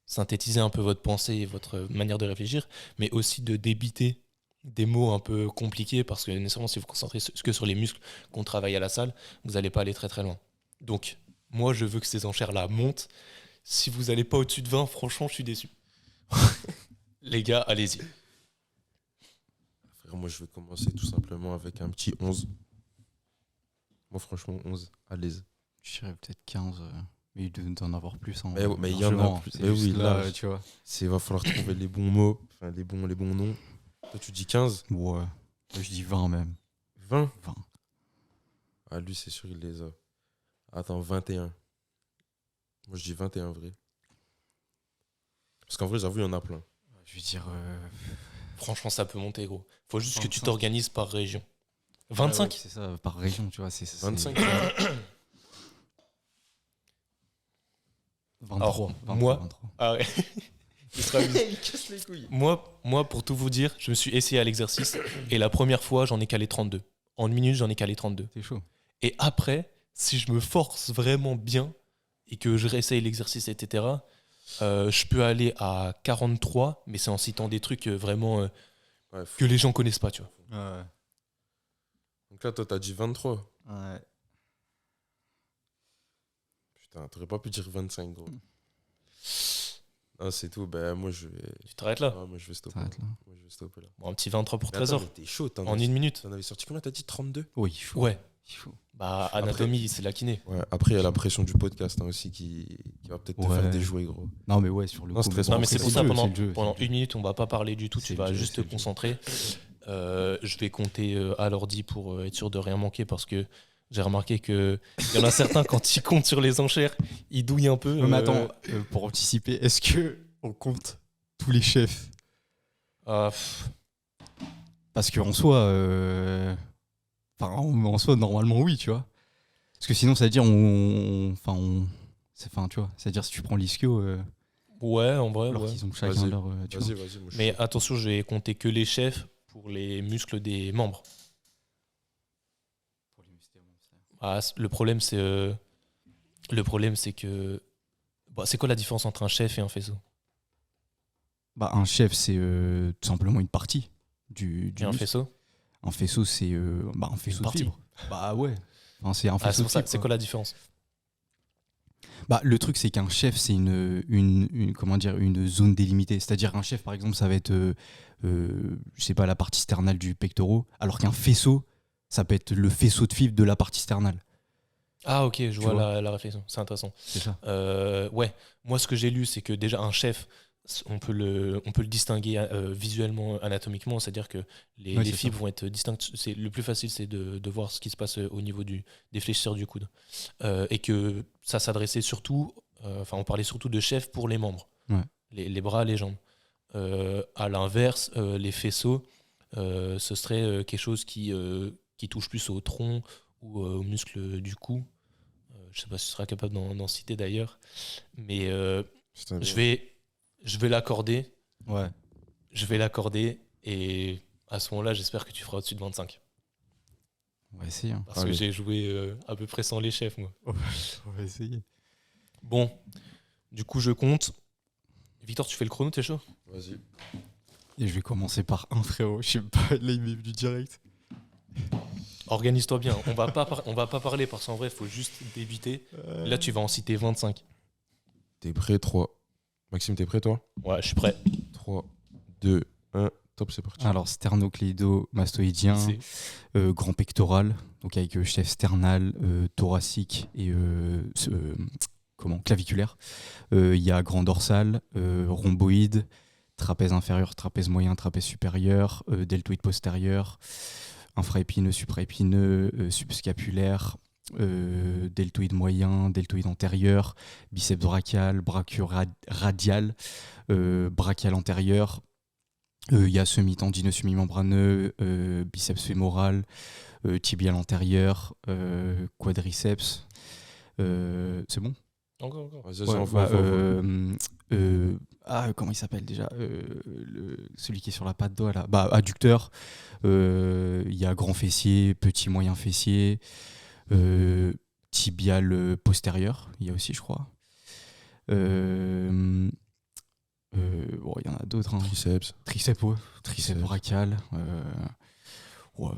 synthétiser un peu votre pensée et votre manière de réfléchir, mais aussi de débiter des mots un peu compliqués, parce que nécessairement, si vous vous concentrez que sur les muscles qu'on travaille à la salle, vous n'allez pas aller très très loin. Donc, moi, je veux que ces enchères-là montent. Si vous n'allez pas au-dessus de 20, franchement, je suis déçu. Les gars, allez-y. Frère, moi je vais commencer tout simplement avec un petit 11. Moi franchement 11, à l'aise. Je dirais peut-être 15, mais il doit en avoir plus. Hein, Mais il y en a largement. plus. C'est Mais juste oui, là, là, tu vois. Il va falloir trouver les bons mots, enfin les bons noms. Toi tu dis 15, Ouais. Je dis 20 même. 20. 20. Ah lui c'est sûr il les a. Attends, 21. Moi je dis 21 vrai. Parce qu'en vrai j'avoue il y en a plein. Je vais dire. Franchement, ça peut monter, gros. Faut juste que tu 25. t'organises par région. Ouais, 25 c'est ça, par région, tu vois. C'est 25. 23. Alors, 23, moi- 23. Ah ouais. Il sera mis. Il casse les couilles. Moi, pour tout vous dire, je me suis essayé à l'exercice et la première fois, j'en ai calé 32. En 1 minute, j'en ai calé 32. C'est chaud. Et après, si je me force vraiment bien et que je réessaye l'exercice, etc., je peux aller à 43, mais c'est en citant des trucs vraiment Ouais, que les gens connaissent pas, tu vois. Ouais. Donc là toi t'as dit 23. Ouais. Putain, t'aurais pas pu dire 25 gros. Ah c'est tout, ben moi je vais. Tu t'arrêtes là. Moi je vais stopper. T'arrêtes là. Moi je vais stopper là. Bon, un petit 23 pour Mais attends, Trésor. mais t'es chaud, En 1 minute. T'en avais sorti combien? T'as dit 32? Oui, il faut. Ouais. Il faut. Bah, anatomie, c'est la kiné. Ouais, après il y a la pression du podcast hein, aussi qui va peut-être te Ouais. faire déjouer gros. Non, mais ouais, sur le Non, coup. c'est très Non, mais Après, c'est pour c'est ça, le jeu, pendant, c'est le jeu, pendant c'est le 1 minute, on va pas parler du tout. C'est Tu le vas jeu, juste c'est te le jeu. concentrer. Je vais compter à l'ordi pour être sûr de rien manquer parce que j'ai remarqué qu'il y en a certains, quand ils comptent sur les enchères, ils douillent un peu. jeu. Mais attends, pour anticiper, est-ce que on compte tous les chefs? Parce qu'en soi, en soi, normalement, oui, tu vois. Parce que sinon, ça veut dire, tu vois, c'est-à-dire si tu prends l'ischio, Ouais, en vrai, alors ouais. qu'ils ont chacun Vas-y. leur. Tu vois. Vas-y, vas-y. Moi, je Mais suis- attention, je vais compter que les chefs pour les muscles des membres. Le problème, c'est que. Bah, c'est quoi la différence entre un chef et un faisceau? Bah, un chef, c'est tout simplement une partie du Et un muscle. faisceau? Un faisceau, c'est un faisceau de partie. fibre. Bah ouais. Enfin, c'est un Ah, c'est faisceau pour de ça. fibre, C'est quoi. quoi la différence? Bah, le truc, c'est qu'un chef, c'est comment dire, une zone délimitée. C'est-à-dire un chef, par exemple, ça va être, je sais pas, la partie sternale du pectoral, alors qu'un faisceau, ça peut être le faisceau de fibre de la partie sternale. Ah ok, je vois vois. la réflexion, c'est intéressant. C'est ça. Ouais, moi ce que j'ai lu, c'est que déjà un chef, on peut le distinguer visuellement, anatomiquement, c'est-à-dire que Ouais, les c'est fibres ça. vont être distinctes. Le plus facile, c'est de voir ce qui se passe au niveau des fléchisseurs du coude. Et que ça s'adressait surtout, enfin on parlait surtout de chef pour les membres, Ouais. les bras, les jambes. À l'inverse, les faisceaux, ce serait quelque chose qui touche plus au tronc ou aux muscles du cou. Je sais pas si tu seras capable d'en citer d'ailleurs, mais C'est je bien. je vais l'accorder, Ouais. et à ce moment-là, j'espère que tu feras au-dessus de 25. On va essayer. Hein. Parce que Allez. j'ai joué à peu près sans les chefs, moi. On va essayer. Bon, du coup, je compte. Victor, tu fais le chrono, t'es chaud? Vas-y. Et je vais commencer par un, frérot. Je sais pas, là, il m'est venu direct. Organise-toi bien. On va pas parler parce qu'en vrai, il faut juste débiter. Là, tu vas en citer 25. T'es prêt? 3. Maxime, t'es prêt, toi? Ouais, je suis prêt. 3, 2, 1. Top, c'est parti. Alors, sternocléido-mastoïdien, C'est- grand pectoral, donc avec chef sternal, thoracique et claviculaire. Il y a grand dorsal, rhomboïde, trapèze inférieur, trapèze moyen, trapèze supérieur, deltoïde postérieur, infraépineux, supraépineux, subscapulaire, deltoïde moyen, deltoïde antérieur, biceps brachial, brachio-radial, brachial antérieur. Il y a semi-tendineux, semi-membraneux, biceps fémoral, tibial antérieur, quadriceps. C'est bon? Encore. Vas-y, Ouais, envoie, bah, envoie. comment il s'appelle déjà celui qui est sur la patte doigt là. Bah, adducteur. Il y a grand fessier, petit moyen fessier, tibial postérieur. Il y a aussi, je crois. Bon, il y en a d'autres. Hein. Triceps. Triceps, ouais. Triceps Triceps. brachial. Ouais.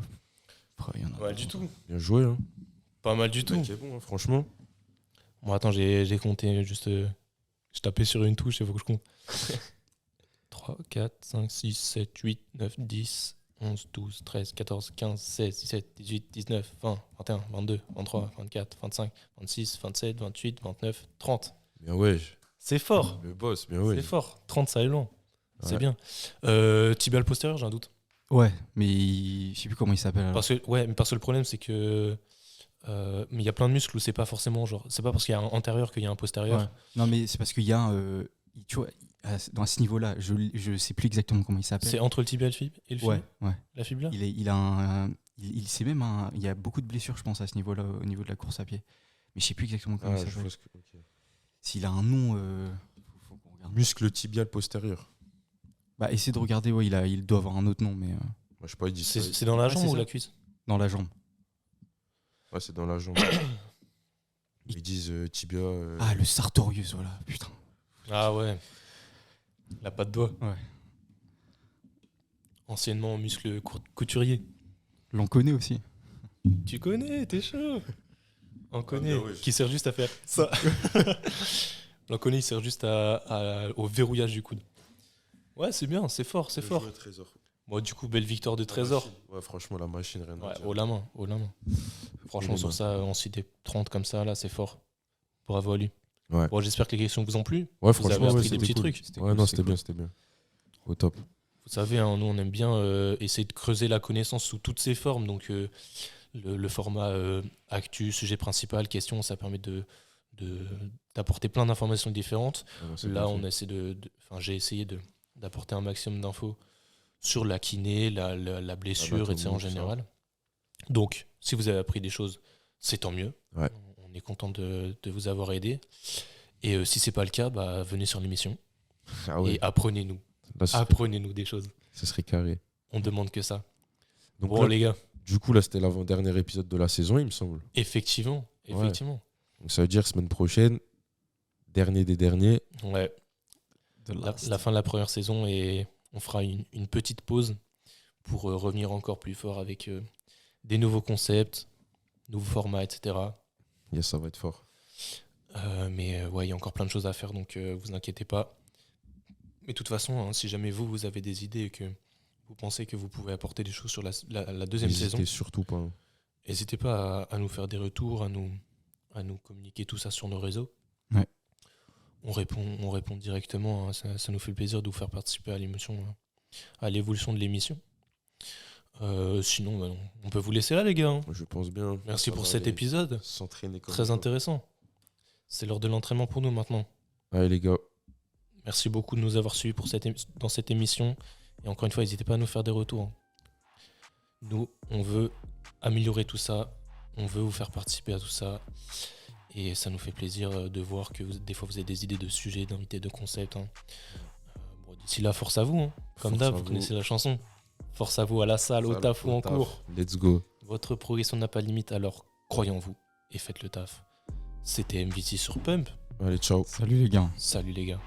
Après, il y en a Pas mal du d'autres. tout. Bien joué, hein. Pas mal du tout. Mec, est bon, hein, franchement. Bon, attends, j'ai compté juste. Je tapais sur une touche, il faut que je compte. 3, 4, 5, 6, 7, 8, 9, 10, 11, 12, 13, 14, 15, 16, 17, 18, 19, 20, 21, 22, 23, 24, 25, 26, 27, 28, 29, 30. Bien ouais. C'est fort. Le boss, bien ouais. C'est fort. 30, ça est long. C'est Ouais. bien. Tibial postérieur, j'ai un doute. Ouais, mais je sais plus comment il s'appelle. alors. Parce que le problème, c'est que. Mais il y a plein de muscles où c'est pas forcément genre. C'est pas parce qu'il y a un antérieur qu'il y a un postérieur. Ouais. Non, mais c'est parce qu'il y a un. Tu vois, à ce niveau-là, je sais plus exactement comment il s'appelle. C'est entre le tibia et le fibula. Ouais, ouais. La fibula. Il a un. C'est même un. Il y a beaucoup de blessures, je pense, à ce niveau-là, au niveau de la course à pied. Mais je sais plus exactement comment Ah, il je s'appelle. vois ce que. Ok. S'il a un nom. Faut qu'on regarde. Muscle tibial postérieur. Bah, essaie de regarder, ouais, il doit avoir un autre nom, mais Moi, je sais pas, il dit ça. C'est dans la Ouais, jambe c'est ou ça. la cuisse? dans la jambe. Ouais, c'est dans la jambe. Ils disent tibia. Ah, le sartorius, voilà, putain. Ah ouais. La patte doigt. Ouais. Anciennement muscle couturier. L'on connaît aussi. Tu connais, t'es chaud. On connaît. bien, oui. Qui sert juste à faire ça. On connaît, il sert juste au verrouillage du coude. Ouais, c'est bien, c'est fort, c'est fort. Trésor. Bon, du coup, belle victoire de Trésor. Ouais, franchement, la machine, rien à Ouais, dire. haut la main, haut la main. Franchement, les sur mains. ça, on citait 30 comme ça, là, c'est fort. Bravo à lui. Ouais. Bon, j'espère que les questions vous ont plu. Ouais, Vous franchement, avez ouais, appris des c'était petits cool. trucs. Ouais, non, c'était bien, c'était bien. Au top. Vous savez, hein, nous, on aime bien essayer de creuser la connaissance sous toutes ses formes. Donc, le format actu, sujet principal, question, ça permet d'apporter plein d'informations différentes. Ouais, non, c'est Là, bien on fait. essaie j'ai essayé d'apporter un maximum d'infos sur la kiné, la blessure, L'anatomie, etc. en tout ça. général. Donc, si vous avez appris des choses, c'est tant mieux. Ouais. On est content de vous avoir aidé. Et si c'est pas le cas, bah, venez sur l'émission Ah ouais, et apprenez-nous. là, Apprenez-nous des choses. ce serait carré. On demande que ça. Donc, Bon, là, les gars, du coup, là, c'était l'avant-dernier épisode de la saison, il me semble. effectivement. Donc, ça veut dire semaine prochaine, dernier des derniers. Ouais. La fin de la première saison et on fera une petite pause pour revenir encore plus fort avec des nouveaux concepts, nouveaux formats, etc. Yes, ça va être fort. Mais ouais, il y a encore plein de choses à faire, donc vous inquiétez pas. Mais de toute façon, hein, si jamais vous avez des idées et que vous pensez que vous pouvez apporter des choses sur la deuxième saison, N'hésitez surtout pas. Hein. n'hésitez pas à nous faire des retours, à nous à nous communiquer tout ça sur nos réseaux. Ouais. On répond directement, hein. Ça nous fait plaisir de vous faire participer à l'émission, hein, à l'évolution de l'émission. Sinon, bah, on peut vous laisser là, les gars, hein. Je pense bien. Merci Ça pour va cet aller épisode. S'entraîner comme Très ça. intéressant. C'est l'heure de l'entraînement pour nous maintenant. Allez, les gars. Merci beaucoup de nous avoir suivis dans cette émission. Et encore une fois, n'hésitez pas à nous faire des retours, hein. Nous, on veut améliorer tout ça. On veut vous faire participer à tout ça. Et ça nous fait plaisir de voir que des fois, vous avez des idées de sujets, d'invités, de concepts, hein. Bon, d'ici là, force à vous, hein. Comme Force d'hab, à vous vous. connaissez la chanson. Force à vous à la salle, au taf ou en cours. Let's go. Votre progression n'a pas de limite, alors croyez en vous et faites le taf. C'était MVT sur Pump. Allez, ciao. Salut les gars. Salut les gars.